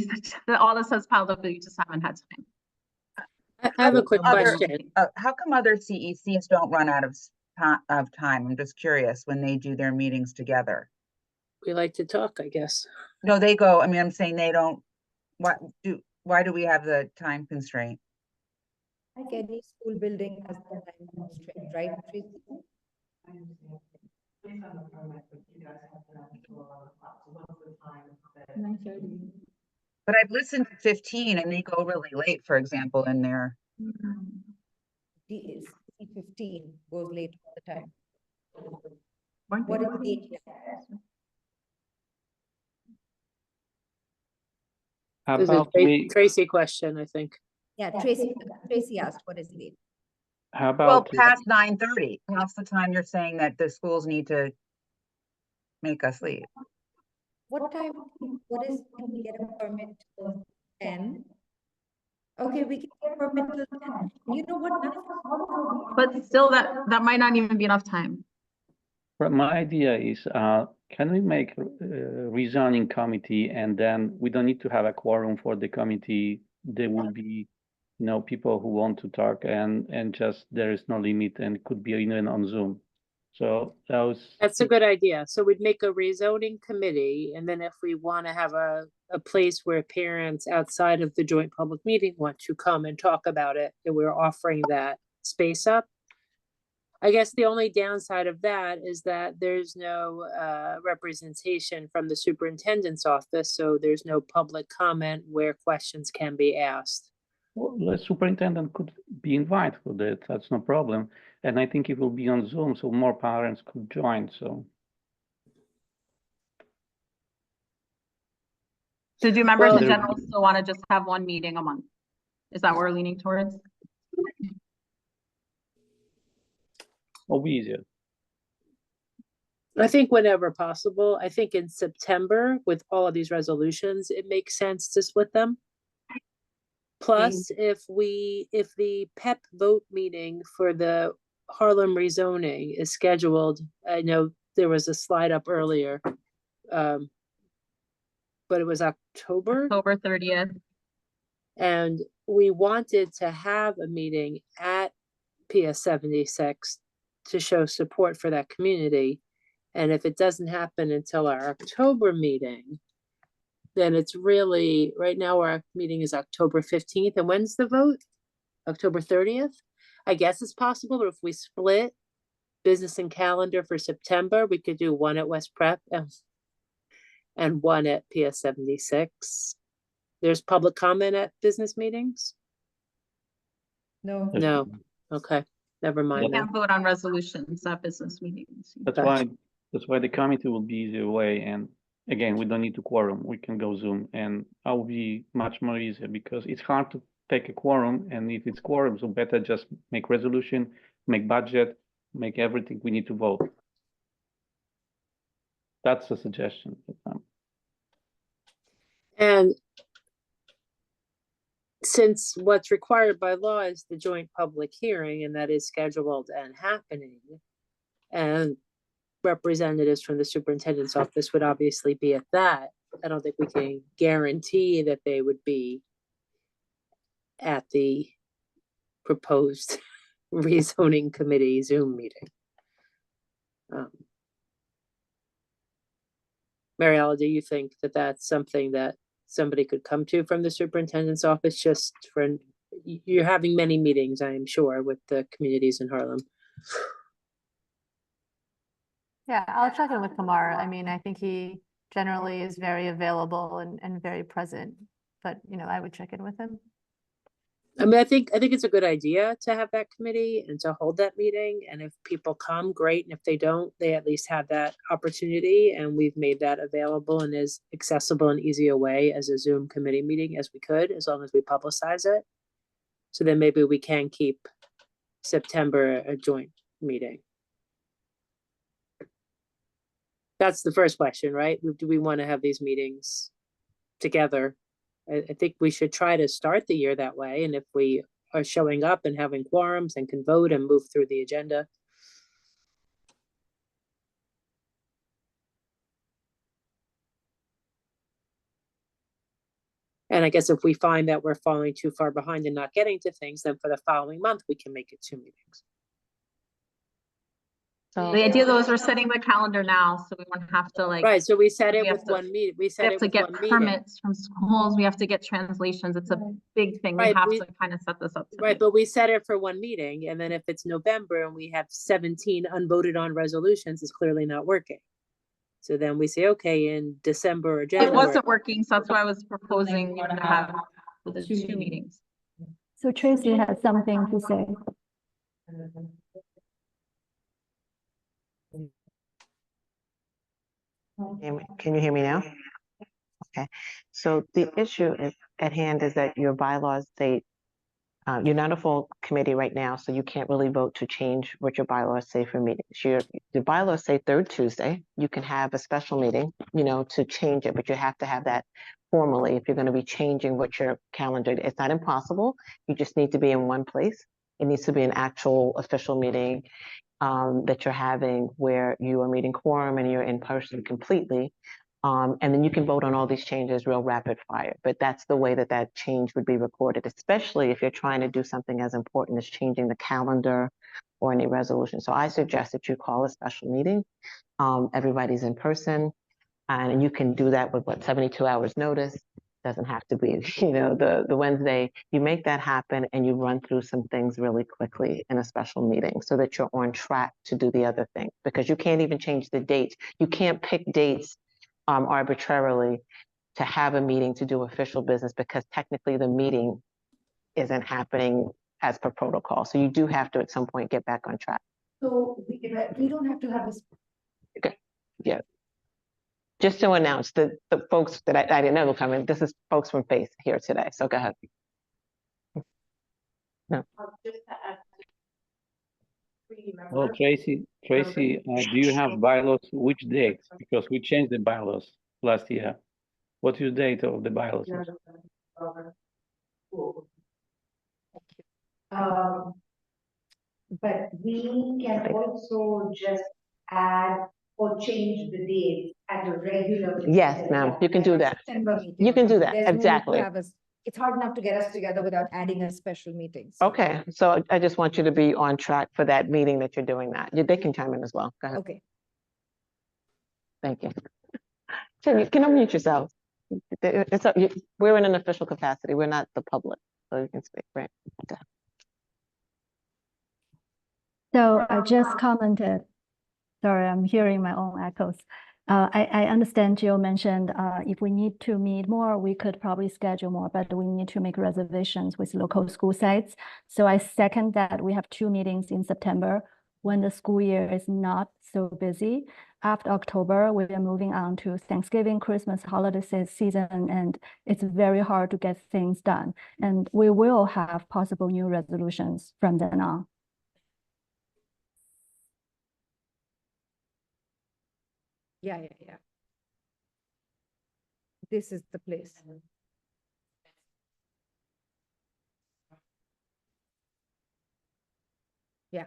all this has piled up, we just haven't had time. I have a quick Other- question. How come other CECs don't run out of time? I'm just curious when they do their meetings together. We like to talk, I guess. No, they go, I mean, I'm saying they don't, why do we have the time constraint? Like any school building has the time constraint, right, Tracy? But I've listened to 15 and they go really late, for example, in there. C15 goes late all the time. Weren't What they? is the date? How This is a about we, Tracy question, I think. Yeah, Tracy asked, what is the date? how Well, about, past 9:30, half the time you're saying that the schools need to make us leave. What time, what is, can we get a permit till 10? Okay, we can get a permit till 10. You know what? None of us- But still, that might not even be enough time. but my idea is, can we make a rezoning committee and then we don't need to have a quorum for the committee. There will be, people who want to talk and just there is no limit and it could be even on Zoom. So That's a good idea. So we'd make a rezoning committee, and then if we want to have a place where parents outside of the joint public meeting want to come and talk about it, and we're offering that space up, I guess the only downside of that is that there's no representation from the superintendent's office, so there's no public comment where questions can be asked. Well, the superintendent could be invited for that, that's no problem. And I think it will be on Zoom, so more parents could join, so. So do members Well, in general still want to just have one meeting a month? Is that what we're leaning towards? Will be easier. I think whenever possible, I think in September with all of these resolutions, it makes sense to split them. Plus, if the PEP vote meeting for the Harlem rezoning is scheduled, I know there was a slide up earlier. But it was October. October 30th. And we wanted to have a meeting at PS 76 to show support for that community. And if it doesn't happen until our October meeting, then it's really, right now our meeting is October 15th. And when's the vote? October 30th? I guess it's possible, but if we split business and calendar for September, we could do one at West Prep and one at PS 76. There's public comment at business meetings? No. No, okay, never We mind. can't vote on resolutions at business meetings. That's why the committee will be easier way, and again, we don't need to quorum, we can go Zoom, and that will be much more easier, because it's hard to take a quorum, and if it's quorum, so better just make resolution, make budget, make everything we need to vote. That's a suggestion. And since what's required by law is the joint public hearing, and that is scheduled and happening, and representatives from the superintendent's office would obviously be at that, I don't think we can guarantee that they would be at the proposed rezoning committee Zoom meeting. Mariella, do you think that that's something that somebody could come to from the superintendent's office, just for, you're having many meetings, I am sure, with the communities in Harlem? Yeah, I'll check in with Kamar. I mean, I think he generally is very available and very present, but you know, I would check in with him. I mean, I think it's a good idea to have that committee and to hold that meeting. And if people come, great. And if they don't, they at least have that opportunity. And we've made that available and as accessible and easy a way as a Zoom committee meeting as we could, as long as we publicize it. So then maybe we can keep September a joint meeting. That's the first question, right? Do we want to have these meetings together? I think we should try to start the year that way. And if we are showing up and having quorums and can vote and move through the agenda. And I guess if we find that we're falling too far behind and not getting to things, then for the following month, we can make it 2 meetings. So the idea though is we're setting the calendar now, so we won't have to like. Right, so we said it we have with to- one meeting. We We said have it to with get one meeting. permits from schools, we have to get translations, it's a big thing, we Right, have we- to kind of set this up. Right, tonight. but we set it for one meeting, and then if it's November and we have 17 unvoted on resolutions, it's clearly not working. So then we say, okay, in December or It January. wasn't working, so that's why I was proposing you to have the 2 meetings. So Tracy has something to say. Can you hear me now? Okay, so the issue at hand is that your bylaws state, you're not a full committee right now, so you can't really vote to change what your bylaws say for meetings. The bylaws say third Tuesday, you can have a special meeting, you know, to change it, but you have to have that formally if you're going to be changing what your calendar, it's not impossible, you just need to be in one place. It needs to be an actual official meeting that you're having where you are meeting quorum and you're in person completely. And then you can vote on all these changes real rapid fire, but that's the way that change would be recorded, especially if you're trying to do something as important as changing the calendar or any resolution. So I suggest that you call a special meeting. Everybody's in person and you can do that with 72 hours notice. Doesn't have to be, the Wednesday, you make that happen and you run through some things really quickly in a special meeting so that you're on track to do the other thing, because you can't even change the dates. You can't pick dates arbitrarily to have a meeting to do official business, because technically the meeting isn't happening as per protocol. So you do have to at some point get back on track. So we don't have to have this. Okay. Yeah. Just to announce the folks that I didn't know were coming, this is folks from FACE here today, so go ahead. No. Well, Tracy, do you have bylaws? Which dates? Because we changed the bylaws last year. What's your date of the bylaws? But we can also just add or change the date at a regular. Yes, ma'am, you can do that. You can do that, exactly. It's hard enough to get us together without adding a special meeting. Okay, so I just want you to be on track for that meeting that you're doing that. They can chime in as well. Go ahead. Okay. Thank you. So you can unmute yourself. We're in an official capacity. We're not the public, so you can speak, right? Okay. So I just commented, sorry, I'm hearing my own echoes. I understand Jill mentioned if we need to meet more, we could probably schedule more, but we need to make reservations with local school sites. So I second that we have 2 meetings in September when the school year is not so busy. After October, we are moving on to Thanksgiving, Christmas, holiday season, and it's very hard to get things done. And we will have possible new resolutions from then on. Yeah. This is the place. Yeah.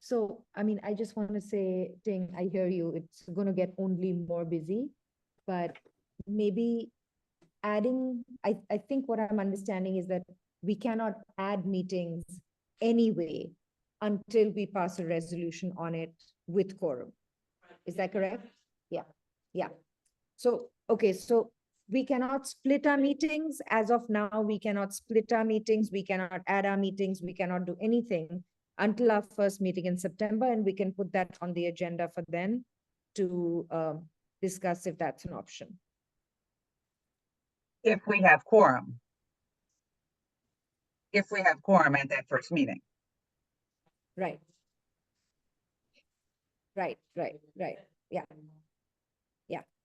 So, I mean, I just want to say, Ting, I hear you. It's going to get only more busy, but maybe adding, I think what I'm understanding is that we cannot add meetings anyway until we pass a resolution on it with quorum. Is that correct? Yeah. So, okay, so we cannot split our meetings. As of now, we cannot split our meetings. We cannot add our meetings. We cannot do anything until our first meeting in September, and we can put that on the agenda for then to discuss if that's an option. If we have quorum. If we have quorum at that first meeting. Right. Yeah.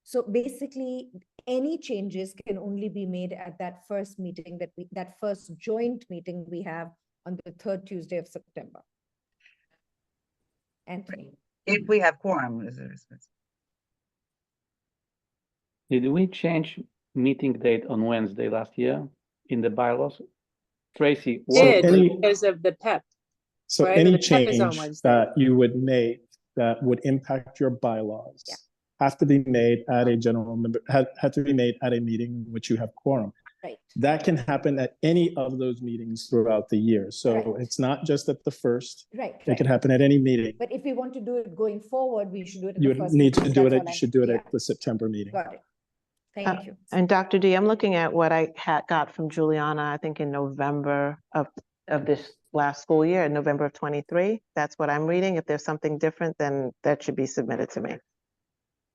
So basically, any changes can only be made at that first meeting that first joint meeting we have on the 3rd Tuesday of September. Anthony. If we have quorum. Did we change meeting date on Wednesday last year in the bylaws? Tracy, Because of the PEP. So right? any The PEP is on change Wednesday. that you would make that would impact your bylaws have to be made at a general member, had to be made at a meeting in which you have quorum. Right. That can happen at any of those meetings throughout the year. So it's not just at the first. Right. It could happen at any meeting. But if we want to do it going forward, we should do it. You would need to do it. You should do it at the September meeting. Got it. Thank you. And Dr. D, I'm looking at what I got from Juliana, I think in November of this last school year, in November of 23. That's what I'm reading. If there's something different, then that should be submitted to me.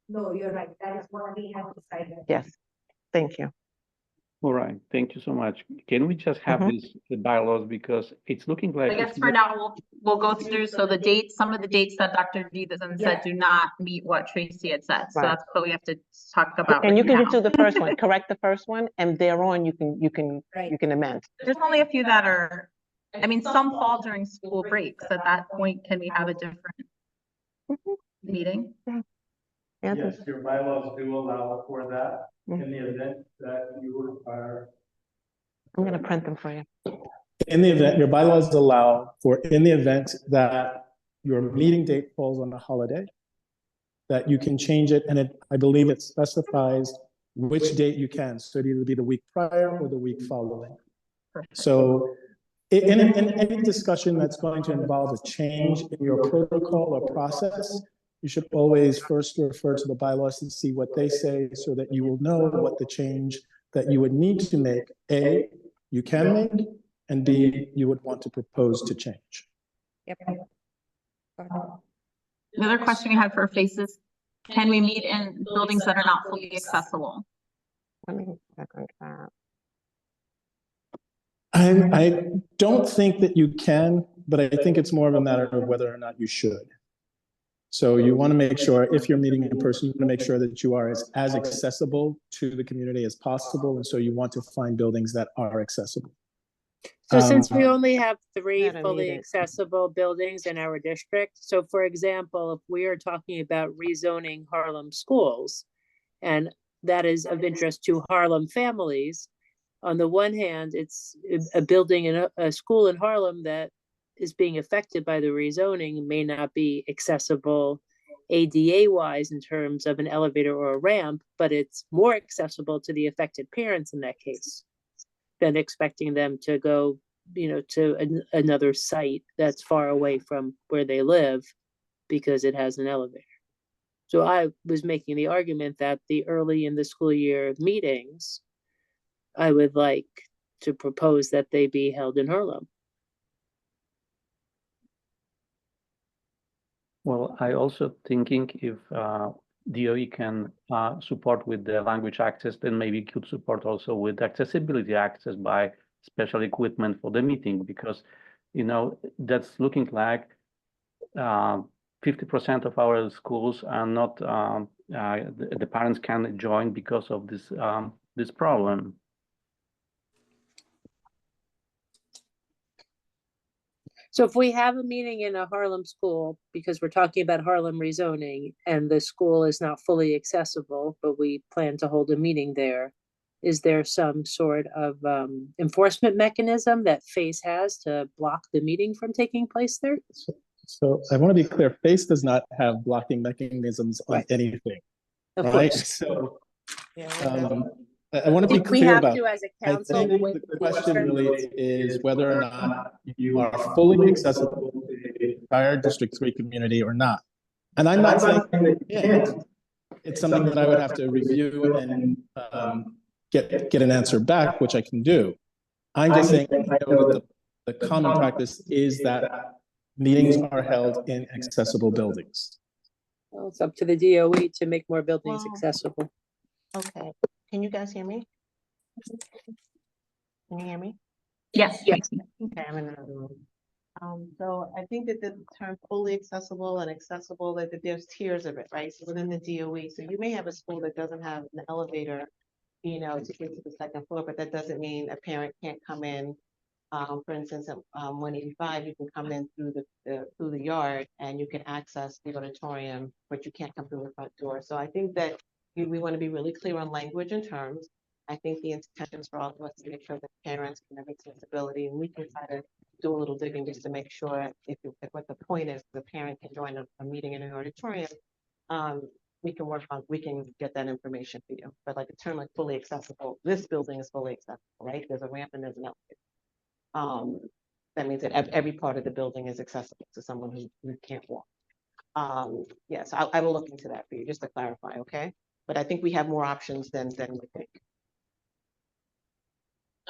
No, you're right. That is what we have decided. Yes, thank you. All right, thank you so much. Can we just have the bylaws, because it's looking like. I guess for now, we'll go through, so the dates, some of the dates that Dr. D said do not meet what Tracy had said, so that's what we have to talk about. And you can now. just do the first one, correct the first one, and thereon you can amend. There's only a few that are, I mean, some fall during school breaks. At that point, can we have a different meeting? Yes, your bylaws do allow for that in the event that you require. I'm going to print them for you. In the event, your bylaws allow for, in the event that your meeting date falls on a holiday, that you can change it, and I believe it specifies which date you can. So it'd either be the week prior or the week following. So in any discussion that's going to involve a change in your protocol or process, you should always first refer to the bylaws and see what they say, so that you will know what the change that you would need to make, A, you can make, and B, you would want to propose to change. Yep. The other question we had for Faces, can we meet in buildings that are not fully accessible? Let me check on that. I don't think that you can, but I think it's more of a matter of whether or not you should. So you want to make sure, if you're meeting in person, you want to make sure that you are as accessible to the community as possible. And so you want to find buildings that are accessible. So since we only have Not 3 a fully meeting. accessible buildings in our district, so for example, if we are talking about rezoning Harlem schools, and that is of interest to Harlem families, on the one hand, it's a building in a school in Harlem that is being affected by the rezoning may not be accessible ADA wise in terms of an elevator or a ramp, but it's more accessible to the affected parents in that case than expecting them to go, to another site that's far away from where they live because it has an elevator. So I was making the argument that the early in the school year meetings, I would like to propose that they be held in Harlem. Well, I also thinking if DOE can support with the language access, then maybe it could support also with accessibility access by special equipment for the meeting, because that's looking like 50% of our schools are not the parents can join because of this problem. So if we have a meeting in a Harlem school, because we're talking about Harlem rezoning, and the school is not fully accessible, but we plan to hold a meeting there, is there some sort of enforcement mechanism that FACE has to block the meeting from taking place there? So I want to be clear, FACE does not have blocking mechanisms on anything, Of right? course. So I want to be If we clear have about to, as a I council, think wait the question really is whether or not you are fully accessible to the entire District 3 community or not. And I'm not saying that you can't. It's something that I would have to review and get an answer back, which I can do. I'm just saying, I know that the common practice is that meetings are held in accessible buildings. Well, it's up to the DOE to make more buildings Well, accessible. Okay, can you guys hear me? Can you hear me? Yes. Yes. Okay, I'm in another room. So I think that the term fully accessible and accessible, that there's tiers of it, right? So within the DOE, so you may have a school that doesn't have an elevator, to get to the second floor, but that doesn't mean a parent can't come in. For instance, at 185, you can come in through the yard and you can access the auditorium, but you can't come through the front door. So I think that we want to be really clear on language and terms. I think the intentions for all of us to make sure that parents can have accessibility, and we can try to do a little digging just to make sure if what the point is, the parent can join a meeting in an auditorium. We can get that information for you. But like a term like fully accessible, this building is fully accessible, right? There's a ramp and there's an elevator. That means that every part of the building is accessible to someone who can't walk. Yes, I will look into that for you, just to clarify, okay? But I think we have more options than we think.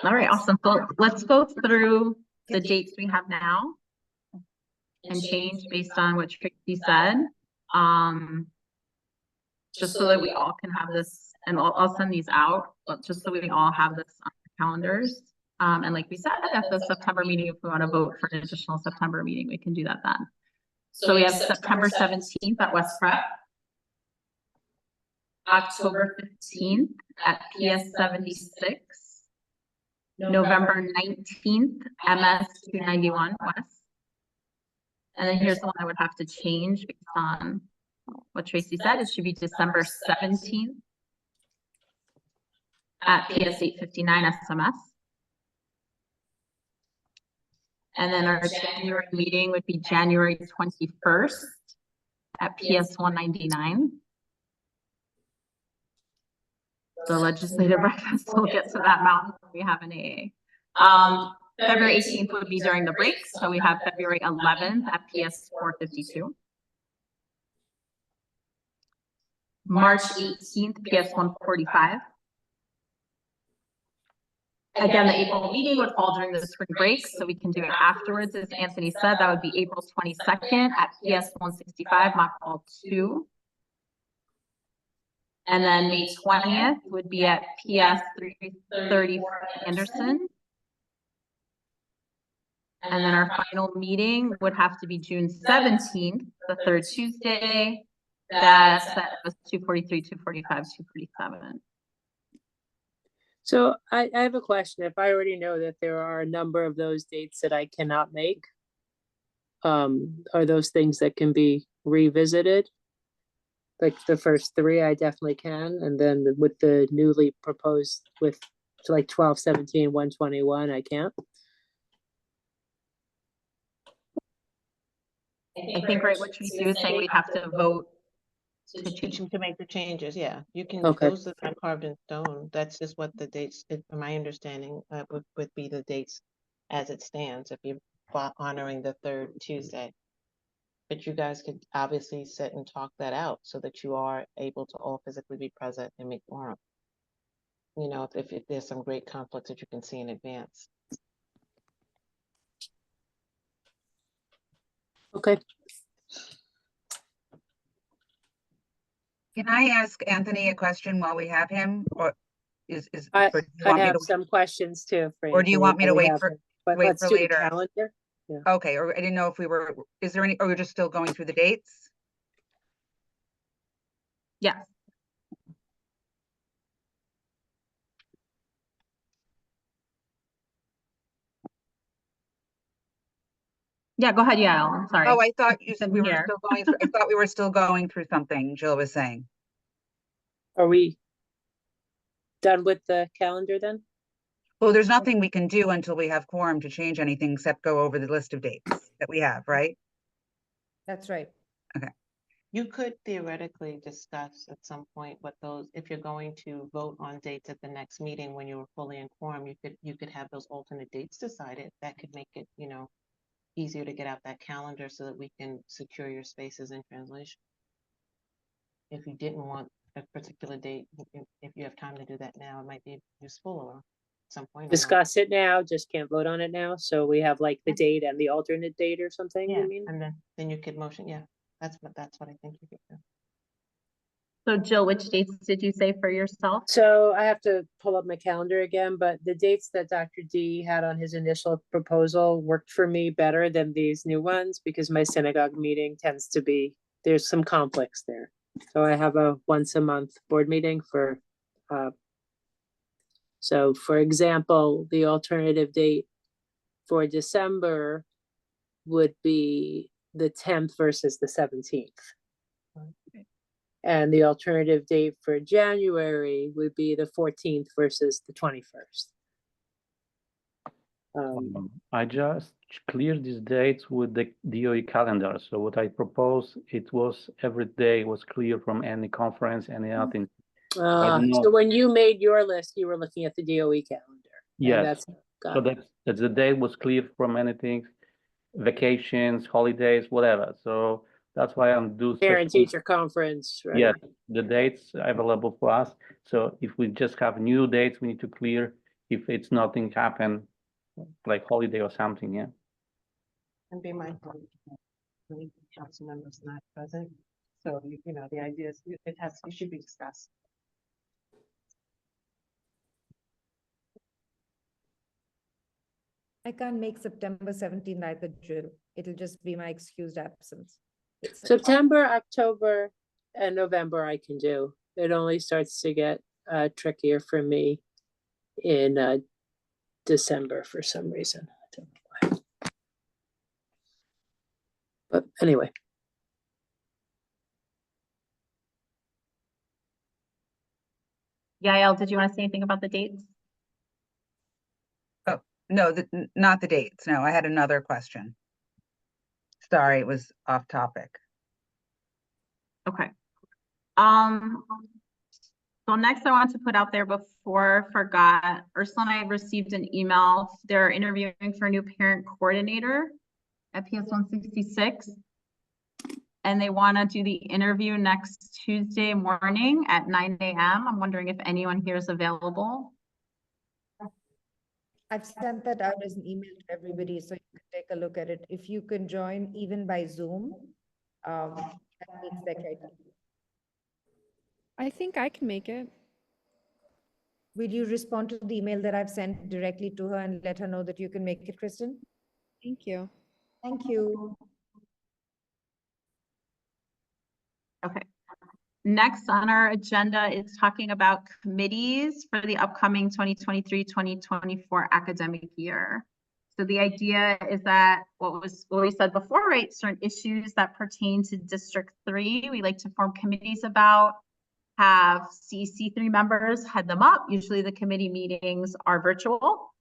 All right, awesome. So let's go through the dates we have now and change based on what Tracy said. Just so that we all can have this, and I'll send these out, but just so we all have this on our calendars. And like we said, at the September meeting, if we want to vote for an additional September meeting, we can do that then. So we have September 17th at West Prep, October 15th at PS 76, November 19th, MS 291 West. And then here's the one I would have to change based on what Tracy said. It should be December 17th at PS 859 SMS. And then our January meeting would be January 21st at PS 199. The legislative breakfast, we'll get to that mountain when we have an AA. February 18th would be during the break. So we have February 11th at PS 452. March 18th, PS 145. Again, the April meeting would fall during the spring break, so we can do it afterwards. As Anthony said, that would be April 22nd at PS 165, Mock Hall 2. And then May 20th would be at PS 330 Anderson. And then our final meeting would have to be June 17th, the third Tuesday. That's at 243, 245, 247. So I have a question. If I already know that there are a number of those dates that I cannot make, are those things that can be revisited? Like the first three, I definitely can, and then with the newly proposed with like 12, 17, 121, I can't. I think, right, what you do is saying we'd have to vote to change. To make the changes, yeah, you can, Okay. those that are carved in stone, that's just what the dates, my understanding, would be the dates as it stands, if you're honoring the third Tuesday. But you guys could obviously sit and talk that out so that you are able to all physically be present and make quorum. You know, if there's some great conflicts that you can see in advance. Okay. Can I ask Anthony a question while we have him, or I or do you want me have to, some questions too. For or do you Anthony want me to while we wait have for- him. But wait let's for do the later? calendar. okay, or I didn't know if we were, is there any, or we're just still going through the dates? Yes. Yeah, go ahead, Yael. I'm sorry. Oh, I thought you said we were Here. still going through, I thought we were still going through something, Jill was saying. Are we done with the calendar then? Well, there's nothing we can do until we have quorum to change anything except go over the list of dates that we have, right? That's right. You could theoretically discuss at some point what those, if you're going to vote on dates at the next meeting when you were fully in quorum, you could have those alternate dates decided. That could make it, you know, easier to get out that calendar so that we can secure your spaces in translation. If you didn't want a particular date, if you have time to do that now, it might be useful or at some point. or not. Discuss it now, just can't vote on it now. So we have like the date and the alternate date or something, Yeah, you mean? and then you could motion, yeah, that's what I think you could do. So Jill, which dates did you say for yourself? So I have to pull up my calendar again, but the dates that Dr. D had on his initial proposal worked for me better than these new ones because my synagogue meeting tends to be, there's some conflicts there. So I have a once a month board meeting for, so for example, the alternative date for December would be the 10th versus the 17th. And the alternative date for January would be the 14th versus the 21st. I just cleared these dates with the DOE calendar. So what I proposed, it was every day was clear from any conference, any outing. So when you made your list, you were looking at the DOE calendar. And Yes. that's, So that's the day was clear from anything, vacations, holidays, whatever. So that's why I'm doing. parent teacher conference, right? Yeah, the dates available for us. So if we just have new dates, we need to clear if it's nothing happen, like holiday or something, yeah. And be mindful, many council members not present. So, you know, the idea is it should be discussed. I can't make September 17th either, Jill. It'll just be my excused absence. September, October, and November I can do. It only starts to get trickier for me in December for some reason. I don't know why. But anyway. Yael, did you want to say anything about the dates? Oh, no, not the dates. No, I had another question. Sorry, it was off topic. Okay. So next I want to put out there before I forgot, Ursula and I received an email. They're interviewing for a new parent coordinator at PS 166. And they want to do the interview next Tuesday morning at 9 a.m. I'm wondering if anyone here is available. I've sent that out as an email to everybody, so you can take a look at it. If you can join even by Zoom, that meets their criteria. I think I can make it. Will you respond to the email that I've sent directly to her and let her know that you can make it, Kristen? Thank you. Thank you. Okay. Next on our agenda is talking about committees for the upcoming 2023-2024 academic year. So the idea is that what we said before, right? Certain issues that pertain to District 3, we like to form committees about, have CEC3 members head them up. Usually the committee meetings are virtual.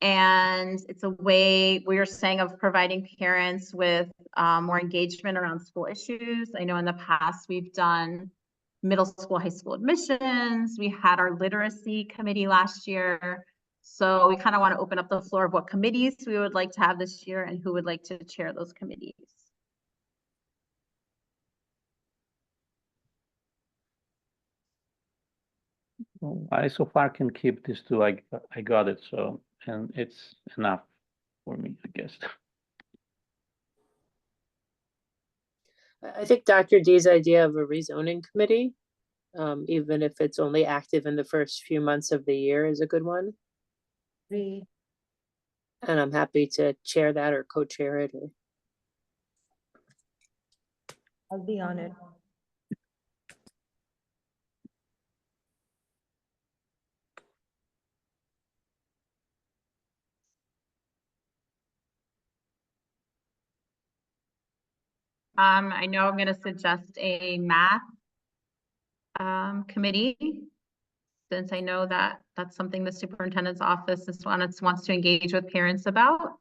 And it's a way we are saying of providing parents with more engagement around school issues. I know in the past we've done middle school, high school admissions. We had our literacy committee last year. So we kind of want to open up the floor of what committees we would like to have this year and who would like to chair those committees. Well, I so far can keep these two. I got it. So, and it's enough for me, I guess. I think Dr. D's idea of a rezoning committee, even if it's only active in the first few months of the year, is a good one. Agree. And I'm happy to chair that or co-chair it. Or... I'll be on it. I know I'm going to suggest a math committee, since I know that that's something the superintendent's office wants to engage with parents about.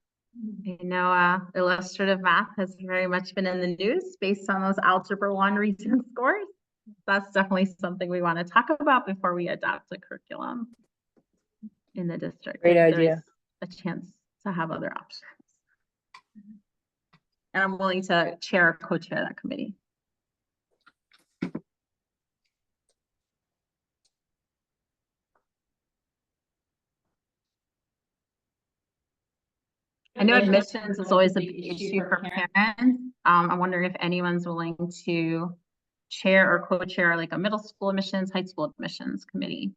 I know illustrative math has very much been in the news based on those Algebra 1 recent scores. That's definitely something we want to talk about before we adopt a curriculum in the district. Great idea. A chance to have other options. And I'm willing to chair or co-chair that committee. I know admissions is always a big issue for parents. I'm wondering if anyone's willing to chair or co-chair like a middle school admissions, high school admissions committee.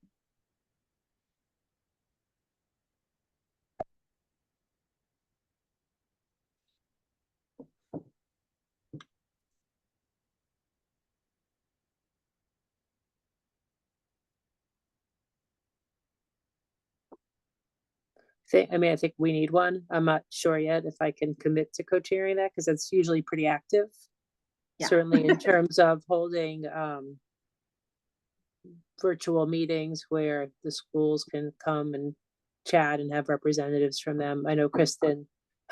I think we need one. I'm not sure yet if I can commit to co-chairing that because it's usually pretty active. Yeah. Certainly in terms of holding virtual meetings where the schools can come and chat and have representatives from them. I know, Kristen,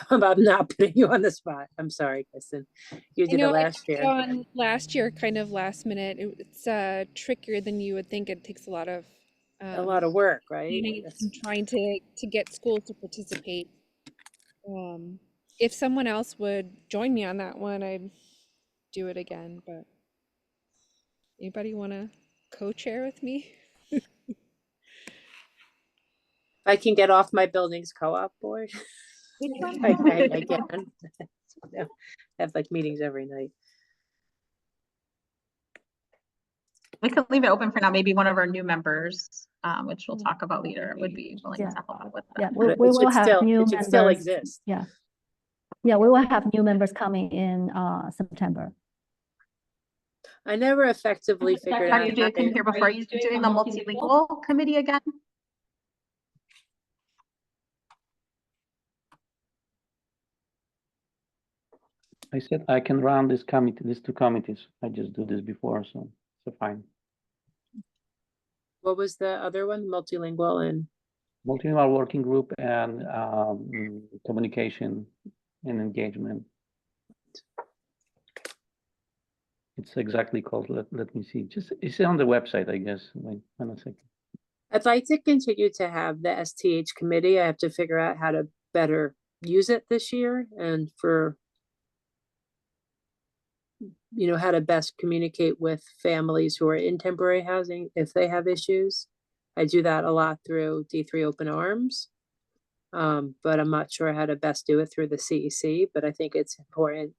about not putting you on the spot. I'm sorry, Kristen. You did it last year. Last year, kind of last minute. It's trickier than you would think. It takes a lot of work, right? Trying to get schools to participate. If someone else would join me on that one, I'd do it again. But anybody want to co-chair with me? I can get off my building's co-op board. I can. I have like meetings every night. We could leave it open for now. Maybe one of our new members, which we'll talk about later, would be willing to help with that. Yeah, we will have new members. Still exist. Yeah. Yeah, we will have new members coming in September. I never effectively figured out. How do you do it here before? Are you doing the multilingual committee again? I said I can run this committee, these two committees. I just do this before, so fine. What was the other one? Multilingual and multilingual working group and communication and engagement. It's exactly called. Let me see. Just it's on the website, I guess. Wait a second. I'd like to continue to have the STH committee. I have to figure out how to better use it this year and for how to best communicate with families who are in temporary housing if they have issues. I do that a lot through D3 Open Arms. But I'm not sure how to best do it through the CEC, but I think it's important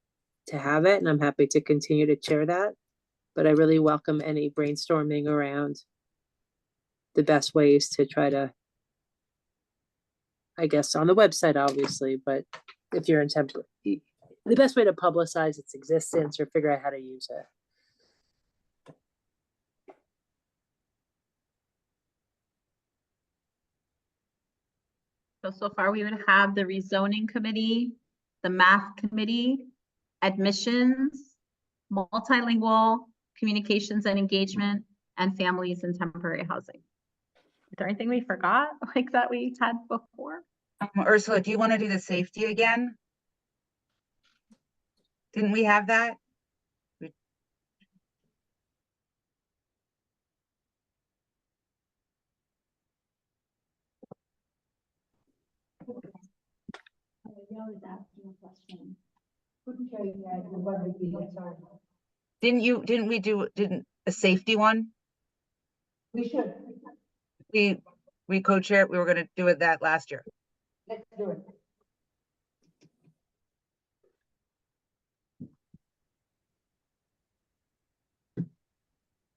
to have it, and I'm happy to continue to chair that. But I really welcome any brainstorming around the best ways to try to, I guess, on the website, obviously, but if you're in temper, the best way to publicize its existence or figure out how to use it. So far we would have the rezoning committee, the math committee, admissions, multilingual, communications and engagement, and families and temporary housing. Is there anything we forgot like that we had before? Ursula, do you want to do the safety again? Didn't we have that? Didn't a safety one? We should. We co-chair, we were gonna do it that last year. Let's do it.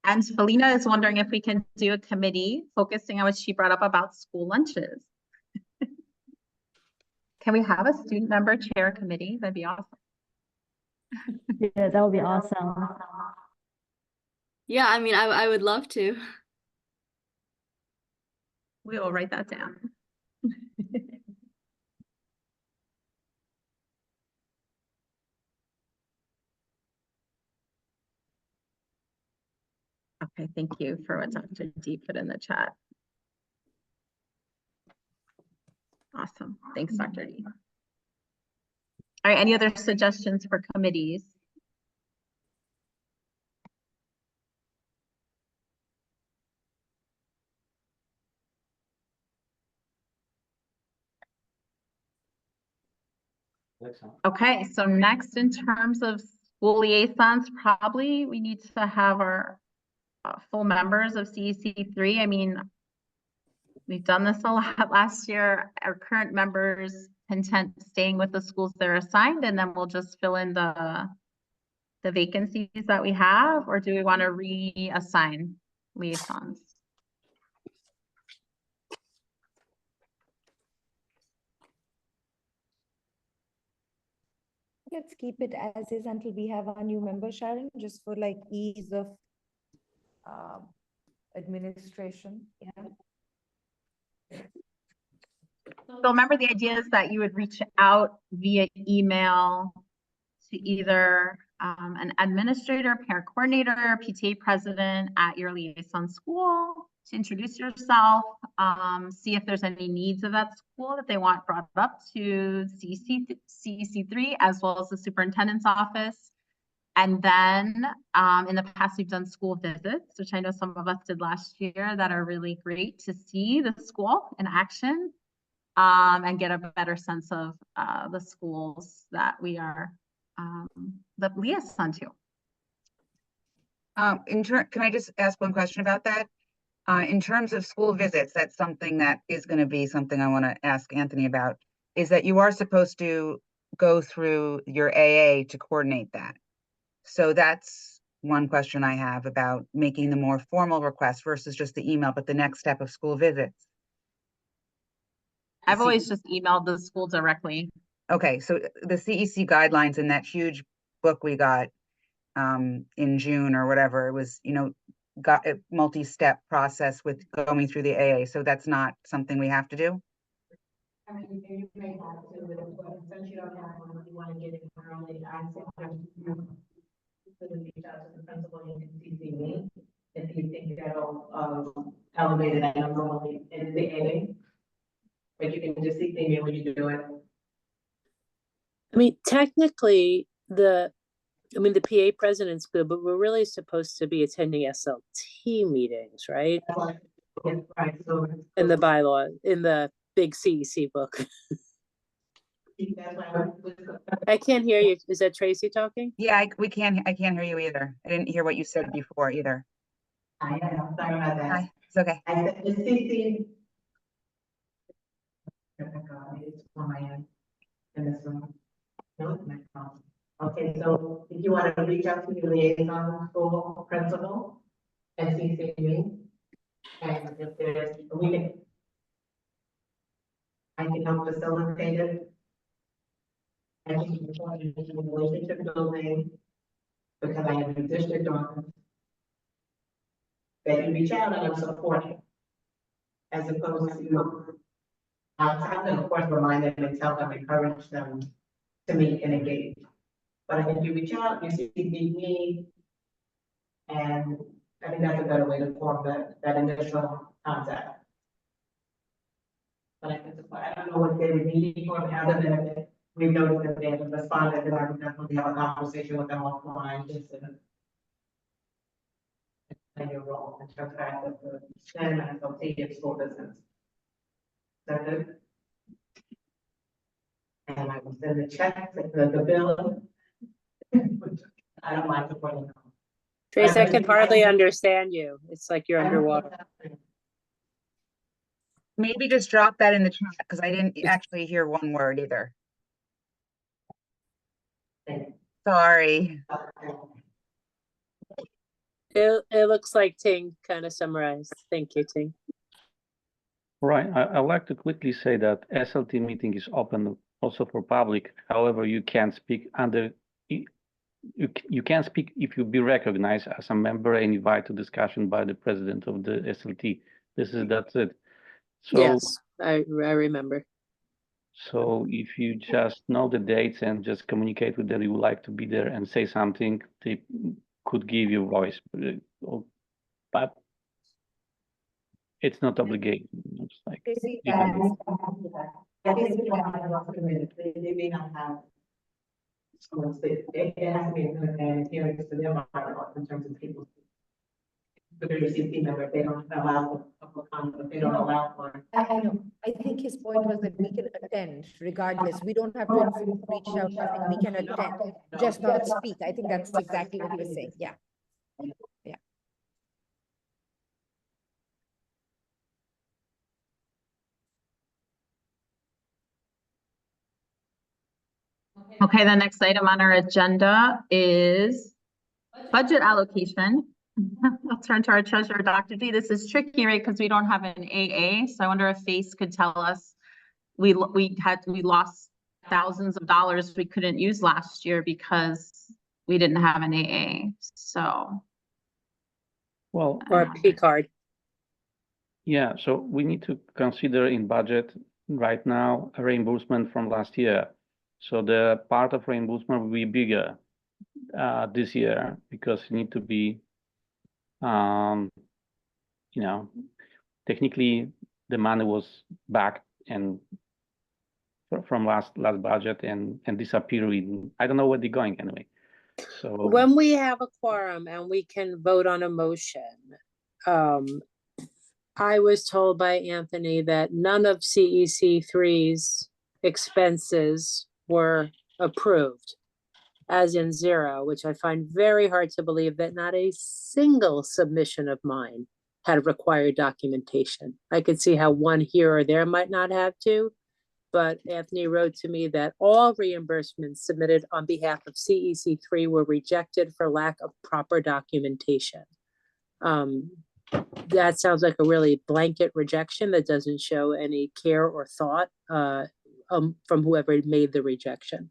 And Felina is wondering if we can do a committee focusing on what she brought up about school lunches. Can we have a student member chair committee? That'd be awesome. Yeah, that would be awesome. Yeah, I mean, I would love to. We will write that down. Okay, thank you for what Dr. D put in the chat. Awesome. Thanks, Dr. D. All right, any other suggestions for committees? Okay, so next in terms of school liaisons, probably we need to have our full members of CEC3. I mean, we've done this a lot last year. Our current members content staying with the schools they're assigned, and then we'll just fill in the vacancies that we have, or do we want to reassign liaisons? Let's keep it as is until we have our new member, Sharon, just for like ease of administration. Yeah. So remember, the idea is that you would reach out via email to either an administrator, parent coordinator, PTA president at your liaison school to introduce yourself, see if there's any needs of that school that they want brought up to CEC3 as well as the superintendent's office. And then in the past, we've done school visits, which I know some of us did last year, that are really great to see the school in action and get a better sense of the schools that we are the liaison to. Can I just ask one question about that? In terms of school visits, that's something that is going to be something I want to ask Anthony about, is that you are supposed to go through your AA to coordinate that. So that's one question I have about making the more formal request versus just the email, but the next step of school visits. I've always just emailed the school directly. Okay, so the CEC guidelines in that huge book we got in June or whatever, it was, you know, got a multi-step process with going through the AA. So that's not something we have to do? I mean, you may have to, but since you don't have one, if you want to get it early, I sometimes you could reach out to the principal, you can CC me if you think that'll elevate it. I know normally in the AA, but you can just CC me when you do it. I mean, technically, the PA president's good, but we're really supposed to be attending SLT meetings, right? Yes, right, so. In the bylaw, in the big CEC book. I can't hear you. Is that Tracy talking? Yeah, I can't hear you either. I didn't hear what you said before either. I know, sorry about that. Hi, it's okay. I said the CC. It's on my end in this room. No, it's my phone. Okay, so if you want to reach out to your liaison school principal and CC me, and if there's, I can help facilitate it. I can report it into the relationship building, because I have a district office. They can reach out and I'm supporting, as opposed to outside, and of course, remind them and tell them, encourage them to meet and engage. But if you reach out, you see me, and I think that's a better way to form that initial contact. But I don't know what they would need for, other than if we've noticed that they haven't responded, then I would definitely have a conversation with them offline, just to play your role in terms of access to STEM and SLT in school business. Is that good? And I will send the check, the bill. I don't mind supporting them. Trace, I can hardly understand you. It's like you're underwater. Maybe just drop that in the chat, because I didn't actually hear one word either. Sorry. It looks like Ting kind of summarized. Thank you, Ting. Right. I'd like to quickly say that SLT meeting is open also for public. However, you can't speak under, you can speak if you be recognized as a member and invited to discussion by the president of the SLT. That's it. So, Yes, I remember. so if you just know the dates and just communicate with them, you would like to be there and say something, they could give you voice, but it's not obligation. It's like Tracy, you can- They may not have. So it has to be an adherence to their bylaws in terms of people. But they're CC member, they don't allow public comment, they don't allow for. I know. I think his point was that we can attend regardless. We don't have to reach out, nothing. We can attend, just not speak. I think that's exactly what he was saying. Yeah. Yeah. Okay, the next item on our agenda is budget allocation. I'll turn to our treasurer, Dr. D. This is tricky, right? Because we don't have an AA. So I wonder if FACE could tell us, we lost thousands of dollars we couldn't use last year because we didn't have an AA. So. Well, Or a P card. yeah, so we need to consider in budget right now a reimbursement from last year. So the part of reimbursement will be bigger this year because you need to be, you know, technically the money was back and from last budget and disappeared. I don't know where they're going anyway. So When we have a quorum and we can vote on a motion, I was told by Anthony that none of CEC3's expenses were approved, as in zero, which I find very hard to believe that not a single submission of mine had required documentation. I could see how one here or there might not have to, but Anthony wrote to me that all reimbursements submitted on behalf of CEC3 were rejected for lack of proper documentation. That sounds like a really blanket rejection that doesn't show any care or thought from whoever made the rejection.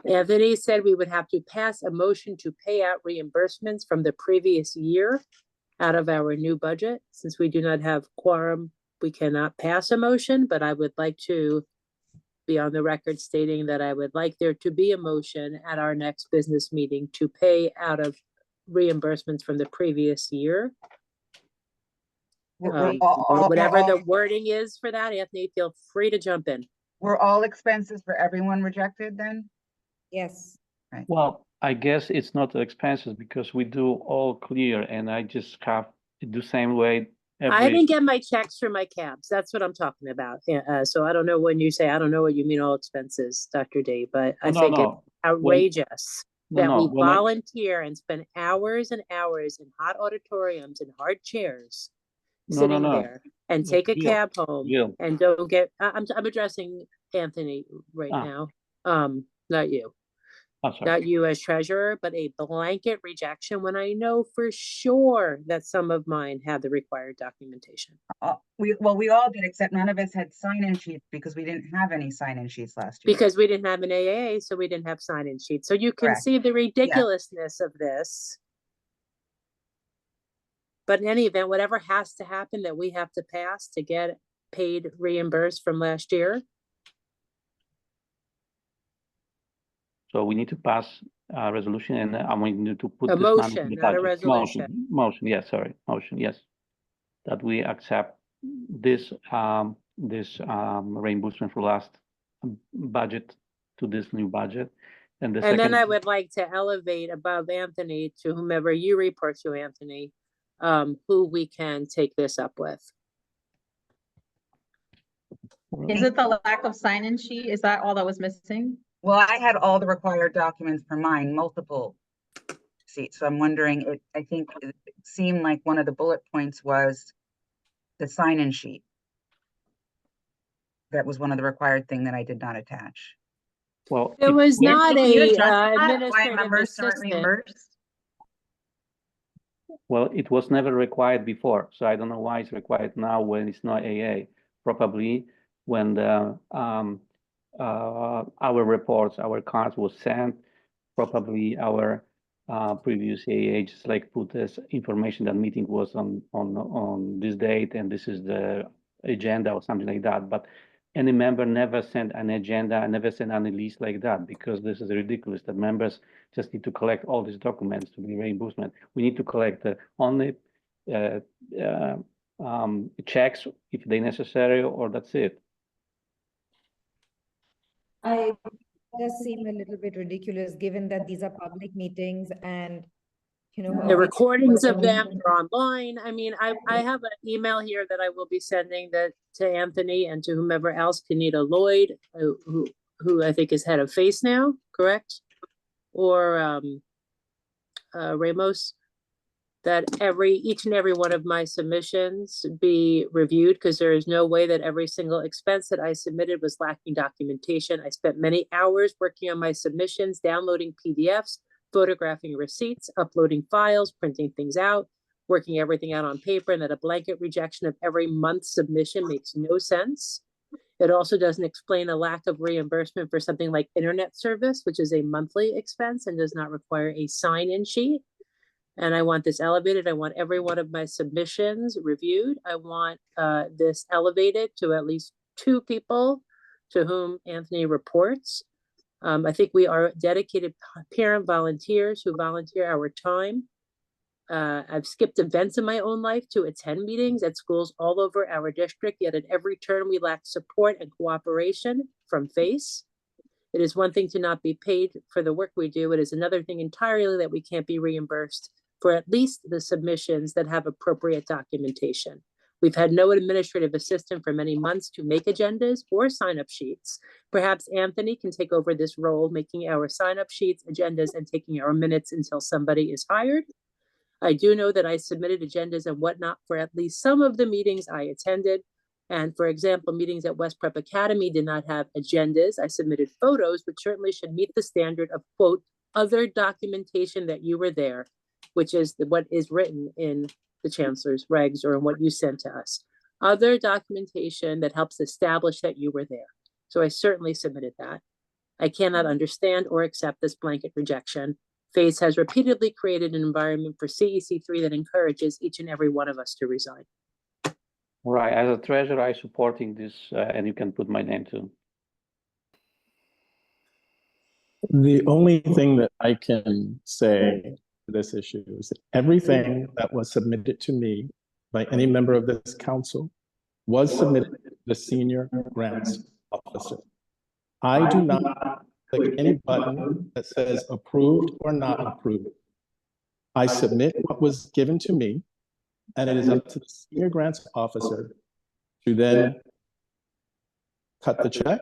Anthony said we would have to pass a motion to pay out reimbursements from the previous year out of our new budget. Since we do not have quorum, we cannot pass a motion, but I would like to be on the record stating that I would like there to be a motion at our next business meeting to pay out of reimbursements from the previous year. Whatever the wording is for that, Anthony, feel free to jump in. Were all expenses for everyone rejected then? Yes. Right. well, I guess it's not expenses because we do all clear and I just have to do same way. I didn't get my checks for my cabs. That's what I'm talking about. So I don't know when you say, I don't know what you mean all expenses, Dr. D, but I think it's outrageous that we volunteer and spend hours and hours in hot auditoriums and hard chairs sitting there and take a Jill, cab home Jill. and don't get, I'm addressing Anthony right Ah. now. Not you. Oh, sorry. Not you as treasurer, but a blanket rejection when I know for sure that some of mine had the required documentation. We all did, except none of us had sign-in sheets because we didn't have any sign-in sheets last year. Because we didn't have an AAA, so we didn't have sign-in sheets. So you can Correct. see the ridiculousness of this. But in any event, whatever has to happen that we have to pass to get paid reimbursed from last year. So we need to pass a resolution, and I'm going to put A this money motion, in the not a budget. resolution. Motion, yes, sorry, motion, yes. That we accept this reimbursement for last budget to this new budget. And the And then second, I would like to elevate above Anthony to whomever you report to, Anthony, who we can take this up with. Is it the lack of sign-in sheet? Is that all that was missing? Well, I had all the required documents for mine, multiple seats. So I'm wondering, I think it seemed like one of the bullet points was the sign-in sheet. That was one of the required thing that I did not attach. well, It was not Can you a address that? Why administrative members aren't assistant. reimbursed? well, it was never required before, so I don't know why it's required now when it's not AA. Probably when the our reports, our cards was sent, probably our previous AA just like put this information that meeting was on this date and this is the agenda or something like that. But any member never sent an agenda, never sent any list like that, because this is ridiculous that members just need to collect all these documents to be reimbursement. We need to collect only checks if they necessary, or that's it. It does seem a little bit ridiculous, given that these are public meetings and, you know. The recordings of them are online. I mean, I have an email here that I will be sending that to Anthony and to whomever else, Kenita Lloyd, who I think is head of FACE now, correct? Or Ramos, that each and every one of my submissions be reviewed, because there is no way that every single expense that I submitted was lacking documentation. I spent many hours working on my submissions, downloading PDFs, photographing receipts, uploading files, printing things out, working everything out on paper, and that a blanket rejection of every month submission makes no sense. It also doesn't explain a lack of reimbursement for something like internet service, which is a monthly expense and does not require a sign-in sheet. And I want this elevated. I want every one of my submissions reviewed. I want this elevated to at least 2 people to whom Anthony reports. I think we are dedicated parent volunteers who volunteer our time. I've skipped events in my own life to attend meetings at schools all over our district, yet at every turn we lack support and cooperation from FACE. It is one thing to not be paid for the work we do. It is another thing entirely that we can't be reimbursed for at least the submissions that have appropriate documentation. We've had no administrative assistant for many months to make agendas or sign-up sheets. Perhaps Anthony can take over this role, making our sign-up sheets, agendas, and taking our minutes until somebody is hired. I do know that I submitted agendas and whatnot for at least some of the meetings I attended. And for example, meetings at West Prep Academy did not have agendas. I submitted photos, which certainly should meet the standard of, quote, other documentation that you were there, which is what is written in the chancellor's regs or in what you sent to us. Other documentation that helps establish that you were there. So I certainly submitted that. I cannot understand or accept this blanket rejection. FACE has repeatedly created an environment for CEC3 that encourages each and every one of us to resign. Right, as a treasurer, I supporting this, and you can put my name too. The only thing that I can say to this issue is that everything that was submitted to me by any member of this council was submitted to the senior grants officer. I do not click any button that says approved or not approved. I submit what was given to me, and it is up to the senior grants officer to then cut the check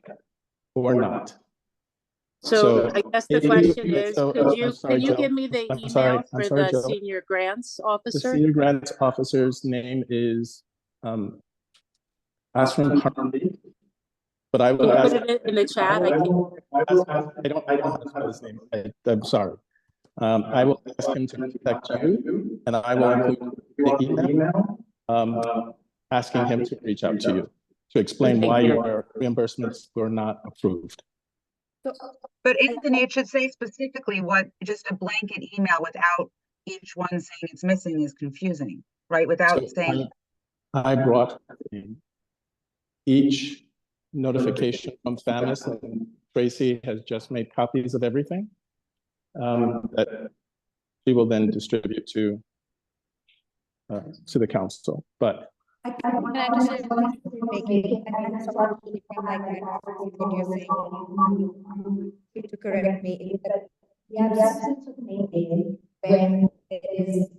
or not. So I guess the question is, can you give me the I'm email sorry, for Joe. the senior grants The officer? senior grants officer's name is ask from Harmony, but I will Can you ask. put it in the chat? I don't know how to spell his name. I'm sorry. I will ask him to contact you, and I will include the email asking him to reach out to you to explain why your reimbursements were not approved. But Anthony, it should say specifically what, just a blanket email without each one saying it's missing is confusing, right? Without saying. I brought each notification from FAMIS, and Tracy has just made copies of everything that she will then distribute to the council. But I just make it, and sorry if I'm like that, what you're saying, to correct me, is that the absence of making when there is,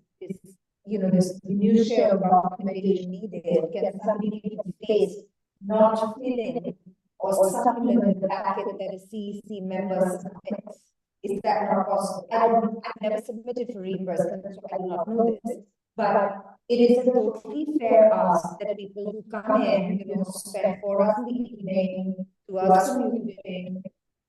this minutiae of documentation needed, can somebody face not filling or supplement the packet that a CEC member submits? Is that not possible? I've never submitted for reimbursement, so I do not know this. But it is a totally fair ask that people who come in, spend 4 hours in the evening, 2 hours commuting,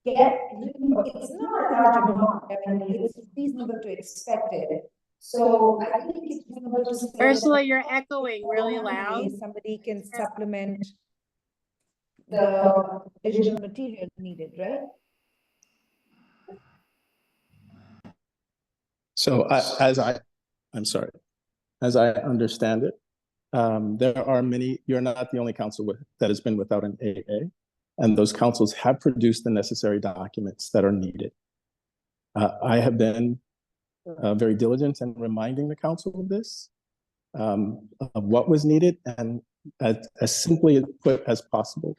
get, it's not a large amount. I mean, it's reasonable to expect it. So I think it's reasonable to say Ursula, you're echoing really loud. somebody can supplement the additional material needed, right? so I'm sorry, as I understand it, there are many, you're not the only council that has been without an AA, and those councils have produced the necessary documents that are needed. I have been very diligent in reminding the council of this, of what was needed, and as simply put as possible.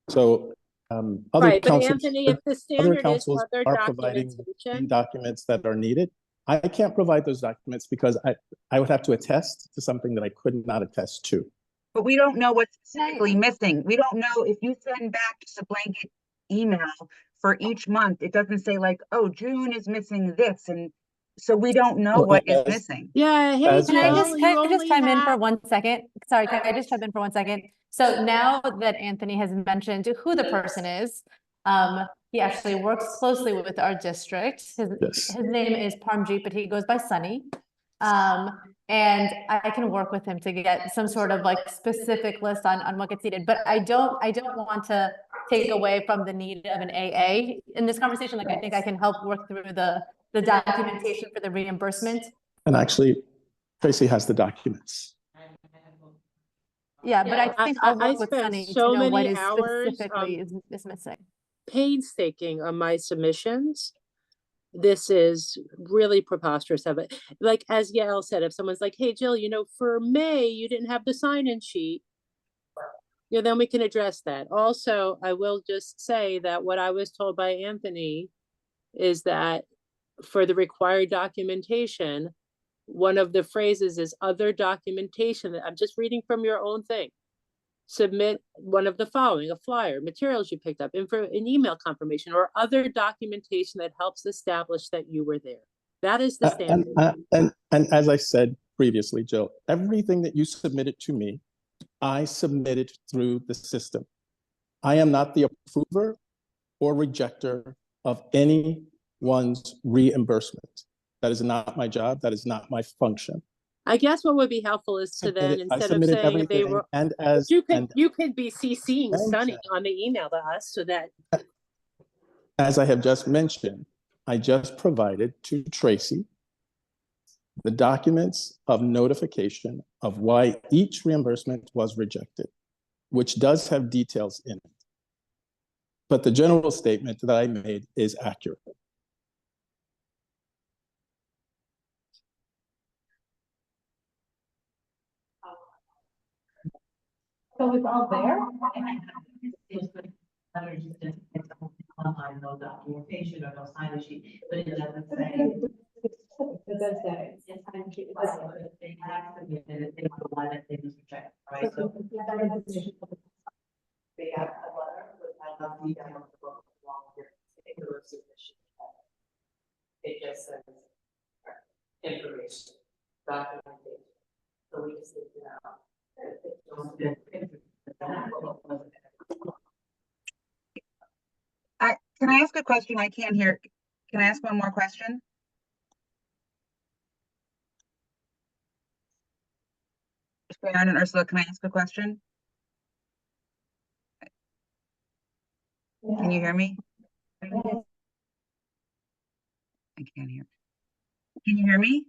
So other Right, but councils, Anthony, if the other standard is councils other are providing the documentation, documents that are needed. I can't provide those documents because I would have to attest to something that I could not attest to. But we don't know what's specifically missing. We don't know if you send back just a blanket email for each month. It doesn't say like, oh, June is missing this. And so we don't know what is missing. yeah, hey, As- Can I Jill, just, you can I just only chime in for have- 1 second? Sorry, can I just chime in for 1 second? So now that Anthony has mentioned who the person is, he actually works closely with our district. His name is Parmjeet, but he goes by Sunny. And I can work with him to get some sort of like specific list on what gets needed. But I don't want to take away from the need of an AA in this conversation. Like I think I can help work through the documentation for the reimbursement. And actually, Tracy has the documents. Yeah, but I think I'll work with spent Sunny to so know what many is hours, specifically is missing. painstaking on my submissions. This is really preposterous of it. Like, as Yael said, if someone's like, hey, Jill, for May, you didn't have the sign-in sheet. Then we can address that. Also, I will just say that what I was told by Anthony is that for the required documentation, one of the phrases is other documentation. I'm just reading from your own thing. Submit one of the following: a flyer, materials you picked up, an email confirmation, or other documentation that helps establish that you were there. That is the standard. And as I said previously, Jill, everything that you submitted to me, I submitted through the system. I am not the approver or rejecter of anyone's reimbursement. That is not my job. That is not my function. I guess what would be helpful is to then, instead of saying they were, and as you could be CCing Sunny mentioned, on the email to us so that. as I have just mentioned, I just provided to Tracy the documents of notification of why each reimbursement was rejected, which does have details in it. But the general statement that I made is accurate. So it's all there? Online, no documentation or no sign sheet, but it doesn't say. It does say. It's time sheet. They have to be, they want to let it, they just reject, right? So. They have a letter with all the details of the book along with particular submission. It just says information, documentation. So we just need to know. Can I ask a question? I can't hear. Can I ask one more question? Sharon and Ursula, can I ask a question? Can you hear me? I can't hear. Can you hear me?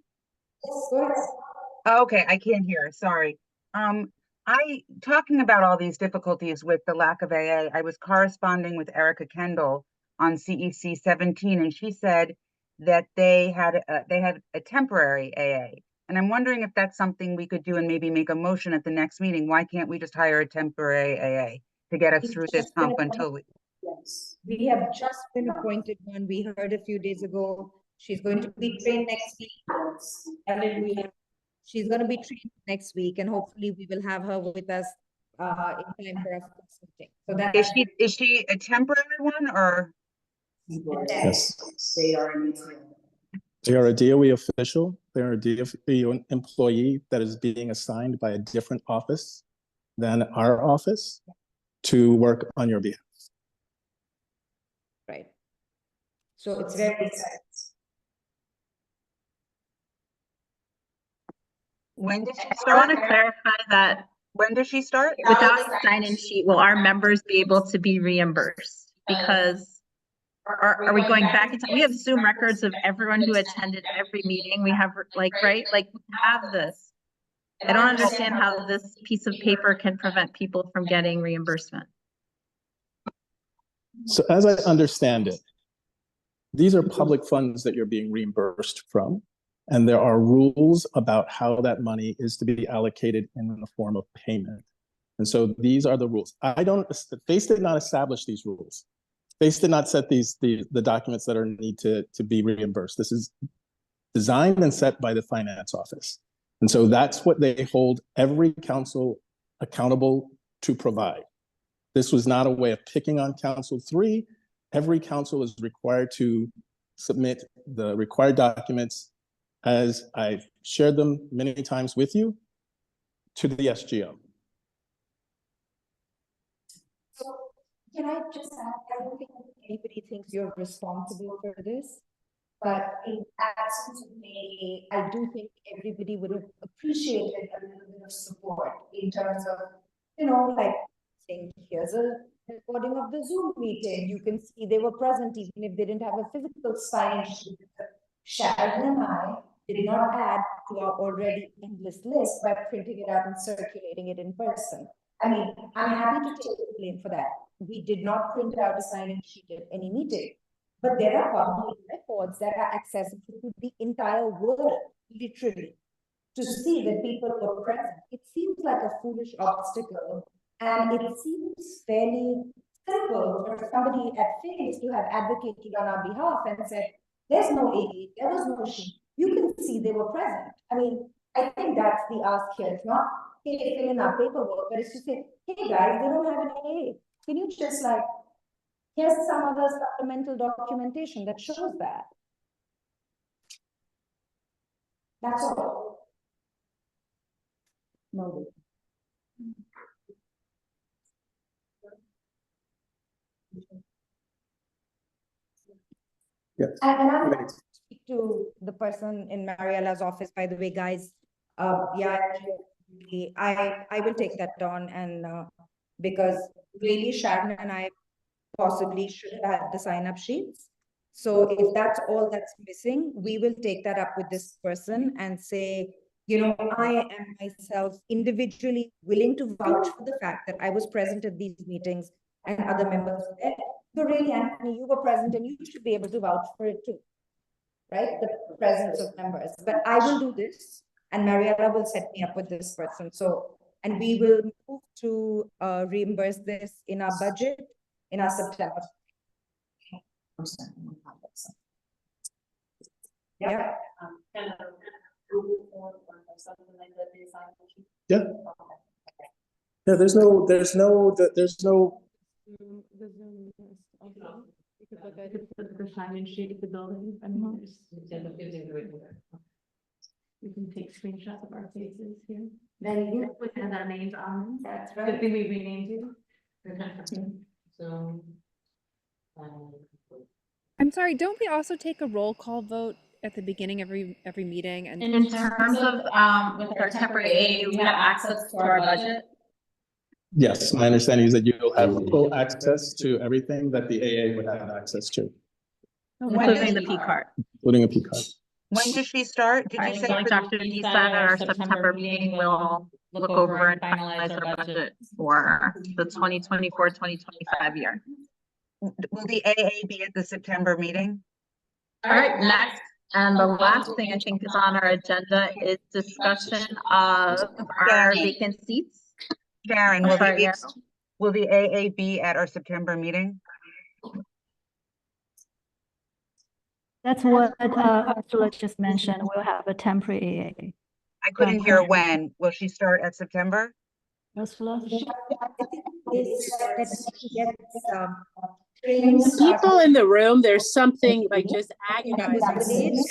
Okay, I can't hear. Sorry. Talking about all these difficulties with the lack of AA, I was corresponding with Erica Kendall on CEC3, and she said that they had a temporary AA. And I'm wondering if that's something we could do and maybe make a motion at the next meeting. Why can't we just hire a temporary AA to get us through this hump until we? Yes, we have just been appointed one. We heard a few days ago. She's going to be trained next week. Hallelujah. She's going to be trained next week, and hopefully we will have her with us in time for our first meeting. So that Is she a temporary one or? Yes. They are a DOE official. They're a DOE employee that is being assigned by a different office than our office to work on your behalf. Right. So it's very exciting. When did she I start? want to clarify that When does she start? without a sign-in sheet, will our members be able to be reimbursed? Because are we going back into, we have Zoom records of everyone who attended every meeting. We have right? Like we have this. I don't understand how this piece of paper can prevent people from getting reimbursement. So as I understand it, these are public funds that you're being reimbursed from. And there are rules about how that money is to be allocated in the form of payment. And so these are the rules. FACE did not establish these rules. FACE did not set the documents that are need to be reimbursed. This is designed and set by the finance office. And so that's what they hold every council accountable to provide. This was not a way of picking on Council 3. Every council is required to submit the required documents, as I've shared them many times with you, to the SGO. So can I just add, I don't think anybody thinks you're responsible for this, but in absence of me, I do think everybody would have appreciated a little bit of support in terms of, like saying, here's a recording of the Zoom meeting. You can see they were present even if they didn't have a physical sign-in sheet. Sharon and I did not add to our already endless list by printing it out and circulating it in person. I mean, I'm happy to take the blame for that. We did not print out a sign-in sheet at any meeting, but there are public records that are accessible to the entire world, literally, to see that people were present. It seems like a foolish obstacle, and it seems fairly simple for somebody at FACE to have advocated on our behalf and said, there's no AA, there was no sheet. You can see they were present. I mean, I think that's the ask here. It's not, hey, fill in our paperwork, but it's to say, hey guys, they don't have an AA. Can you just here's some other supplemental documentation that shows that. That's all. No. Yes. And I'm going to speak to the person in Mariella's office, by the way, guys. Yeah, I will take that on, and because really Sharon and I possibly should have had the sign-up sheets. So if that's all that's missing, we will take that up with this person and say, I am myself individually willing to vouch for the fact that I was present at these meetings and other members were there. So really, Anthony, you were present and you should be able to vouch for it too, right? The presence of members. But I will do this, and Mariella will set me up with this person. So, and we will move to reimburse this in our budget in our September. Yeah. Yeah. Yeah, there's no. The Zoom list also. You could look at the sign-in sheet of the building. I mean, we can take screenshots of our faces here. Then we have our names on them. That's Good right. thing we renamed you. So. sorry, don't we also take a roll call vote at the beginning of every meeting? And In terms of, with our temporary AA, we have access to our budget. Yes, my understanding is that you'll have full access to everything that the AA would have access to, Including the P card. including a P card. When does she start? Did you say? Dr. Deesa at our September meeting will look over and finalize our budget for the 2024-2025 year. Will the AA be at the September meeting? All right, next, and the last thing I think is on our agenda is discussion of our vacant seats. Sharon, will Sorry, yeah. the AA be at our September meeting? That's what Ursula just mentioned. We'll have a temporary AA. I couldn't hear when. Will she start at September? Ursula? People in the room, there's something like just agonizing.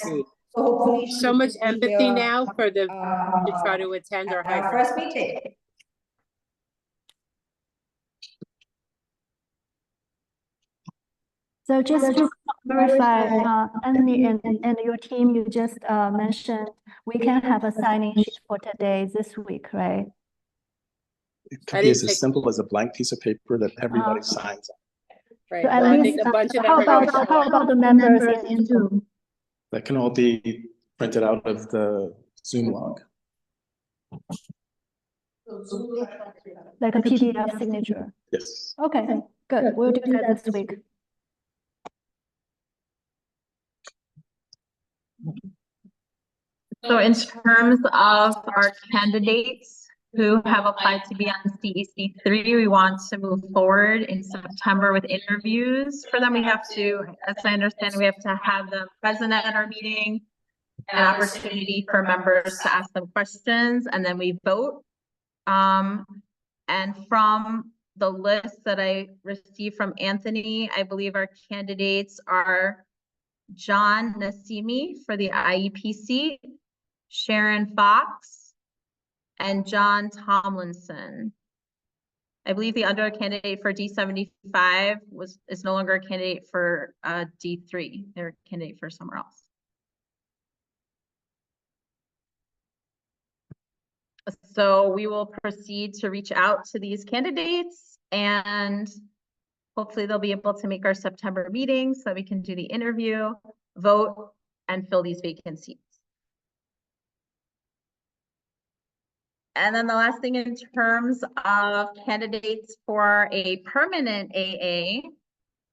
So much empathy now for the to try to attend our hybrid. First meeting. So just to verify, Anthony and your team, you just mentioned we can have a signing sheet for today, this week, right? It could be as simple as a blank piece of paper that everybody signs on. Right. So at Well, I least, think a bunch of how them are about the members in Zoom? That can all be printed out of the Zoom log. Like a PDF signature? Yes. Okay, good. We'll do that this week. So in terms of our candidates who have applied to be on CEC3, we want to move forward in September with interviews for them. We have to, as I understand, we have to have them present at our meeting, an opportunity for members to ask them questions, and then we vote. And from the list that I received from Anthony, I believe our candidates are John Nassimi for the IEP seat, Sharon Fox, and John Tomlinson. I believe the other candidate for D75 is no longer a candidate for D3. They're a candidate for somewhere else. So we will proceed to reach out to these candidates, and hopefully they'll be able to make our September meeting so that we can do the interview, vote, and fill these vacant seats. And then the last thing in terms of candidates for a permanent AA,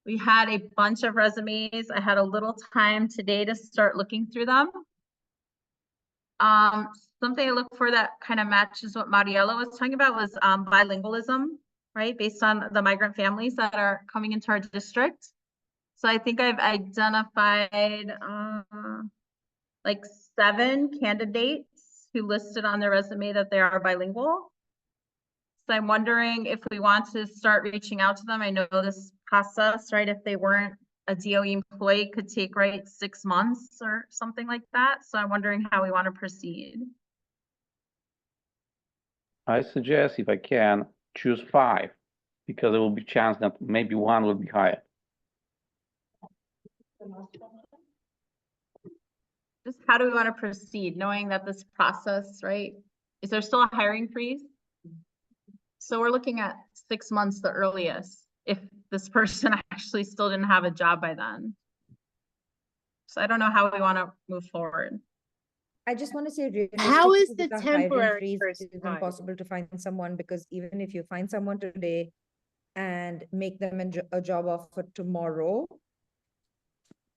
we had a bunch of resumes. I had a little time today to start looking through them. Something I look for that kind of matches what Mariela was talking about was bilingualism, right? Based on the migrant families that are coming into our district. So I think I've identified like 7 candidates who listed on their resume that they are bilingual. So I'm wondering if we want to start reaching out to them. I know this process, right? If they weren't a DOE employee, could take, right, 6 months or something like that. So I'm wondering how we want to proceed. I suggest, if I can, choose 5, because there will be a chance that maybe 1 will be hired. Just how do we want to proceed, knowing that this process, right? Is there still a hiring freeze? So we're looking at 6 months, the earliest, if this person actually still didn't have a job by then. So I don't know how we want to move forward. I just want to say, How is the hiring temporary freeze, person it's hired? impossible to find someone, because even if you find someone today and make them a job offer tomorrow,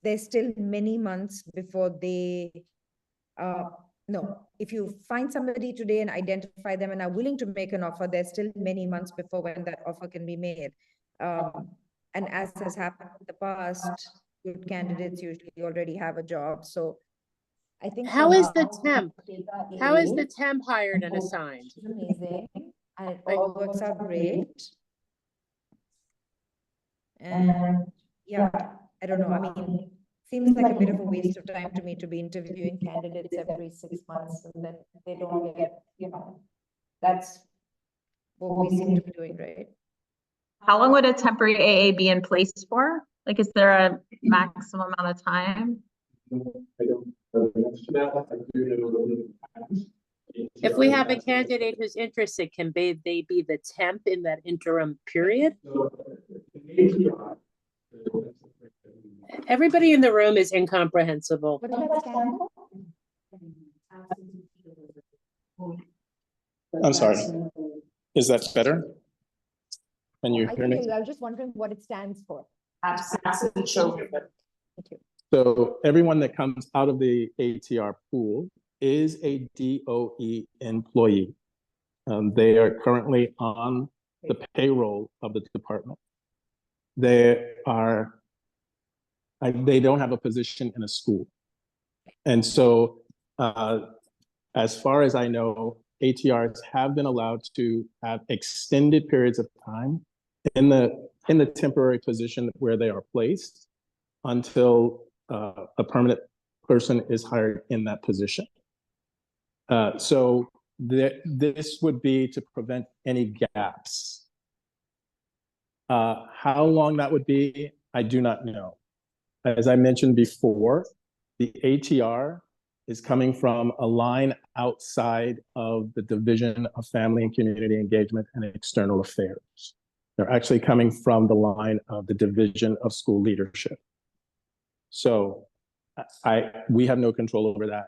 there's still many months before they, no, if you find somebody today and identify them and are willing to make an offer, there's still many months before when that offer can be made. And as has happened in the past, good candidates usually already have a job. So I think. How for is the now, temp? How is the temp hired and assigned? amazing, and it all works out great. And yeah, I don't know. I mean, seems like a bit of a waste of time to me to be interviewing candidates every 6 months and that they don't get, that's what we seem to be doing, right? How long would a temporary AA be in place for? Like, is there a maximum amount of time? I don't know the answer to that. I do know that If we have a candidate who's interested, can they be the temp in that interim period? Everybody in the room is incomprehensible. What does that stand for? I'm sorry. Is that better? Can you I hear me? feel, I was just wondering what it stands for. Absent children. Thank you. So everyone that comes out of the ATR pool is a DOE employee. They are currently on the payroll of the department. They don't have a position in a school. And so as far as I know, ATRs have been allowed to have extended periods of time in the temporary position where they are placed until a permanent person is hired in that position. So this would be to prevent any gaps. How long that would be, I do not know. As I mentioned before, the ATR is coming from a line outside of the Division of Family and Community Engagement and External Affairs. They're actually coming from the line of the Division of School Leadership. So we have no control over that.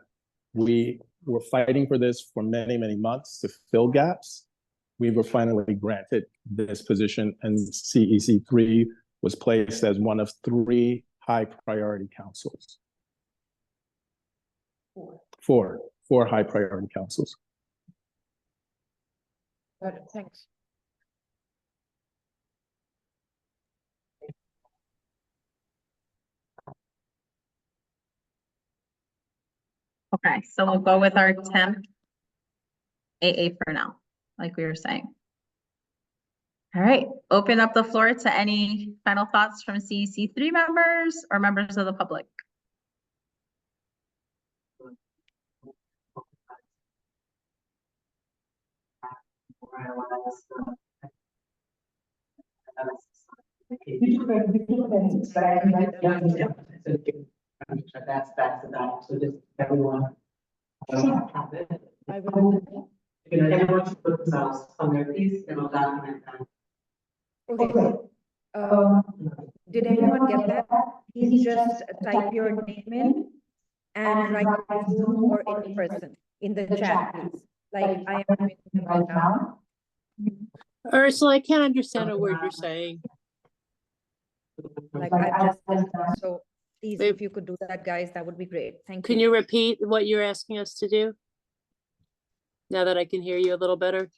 We were fighting for this for many, many months to fill gaps. We were finally granted this position, and CEC3 was placed as one of 3 high priority councils. Four high priority councils. Got it, thanks. Okay, so we'll go with our temp AA for now, like we were saying. All right, open up the floor to any final thoughts from CEC3 members or members of the public. That's about, so just everyone. I will. Everyone should put themselves on their piece, and we'll document them. Okay. Did everyone get that? Please just type your name in and write Zoom or in person in the chat, please. Like I am doing right now. Ursula, I can't understand a word you're saying. Like I've just done, so please, if you could do that, guys, that would be great. Thank you. Can you repeat what you're asking us to do? Now that I can hear you a little better.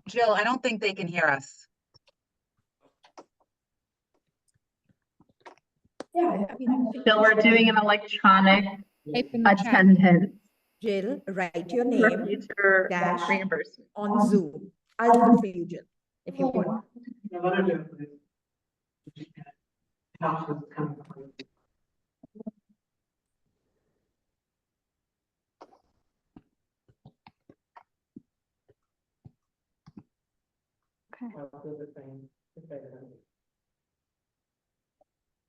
Jill, I don't think they can hear us. Yeah, I mean, Bill, we're doing an electronic attendance. Jill, write your for name future dash reimbursement. on Zoom. I'll do it for you, Jill, if you want.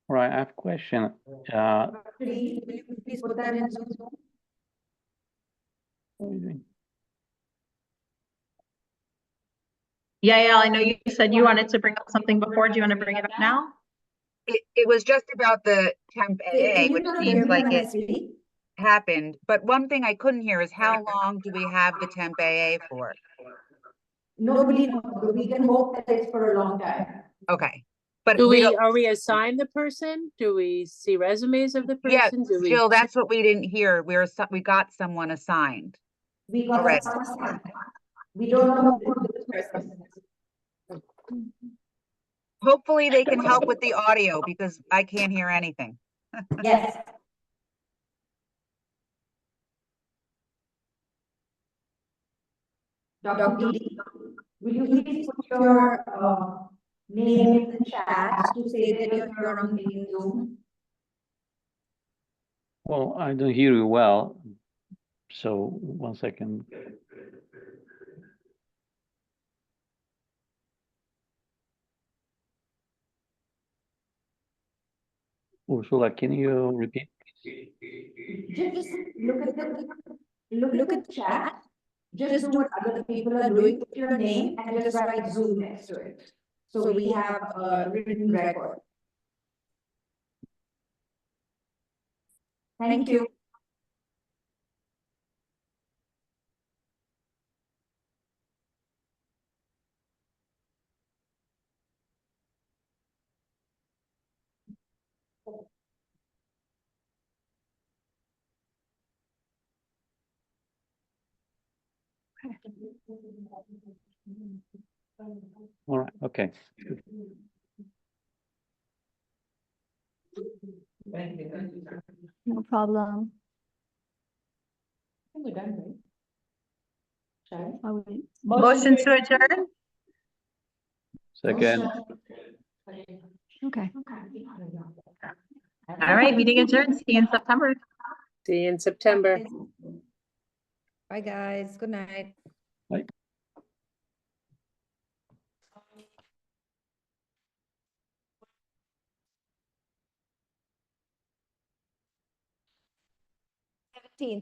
All right, I have a question. Please, will you please put that in Zoom? What are you doing? Yeah, I know you said you wanted to bring up something before. Do you want to bring it up now? It was just about the temp AA, which seems like it happened. But one thing I couldn't hear is how long do we have the temp AA for? Nobody knows, but we can hope that it's for a long time. Okay. But Are we assigned the person? Do we see resumes of the yeah, person? Do we? Jill, that's what we didn't hear. We got someone assigned. We got Already. someone assigned. We don't know who this person is. Hopefully they can help with the audio because I can't hear anything. Yes. Dr. Didi, will you please put your name in the chat to say that you're here on meeting Zoom? Well, I don't hear you well. So 1 second. Ursula, can you repeat? Just look at the chat. Just do what other people are doing, put your name and just write Zoom next to it. So we have a written record. Thank you. All right, okay. No problem. Are we? Motion to adjourn? Second. Okay. All right, meeting adjourned. See you in September. See you in September. Bye, guys. Good night. Bye.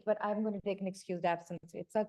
But I'm going to take an excused absence. It's a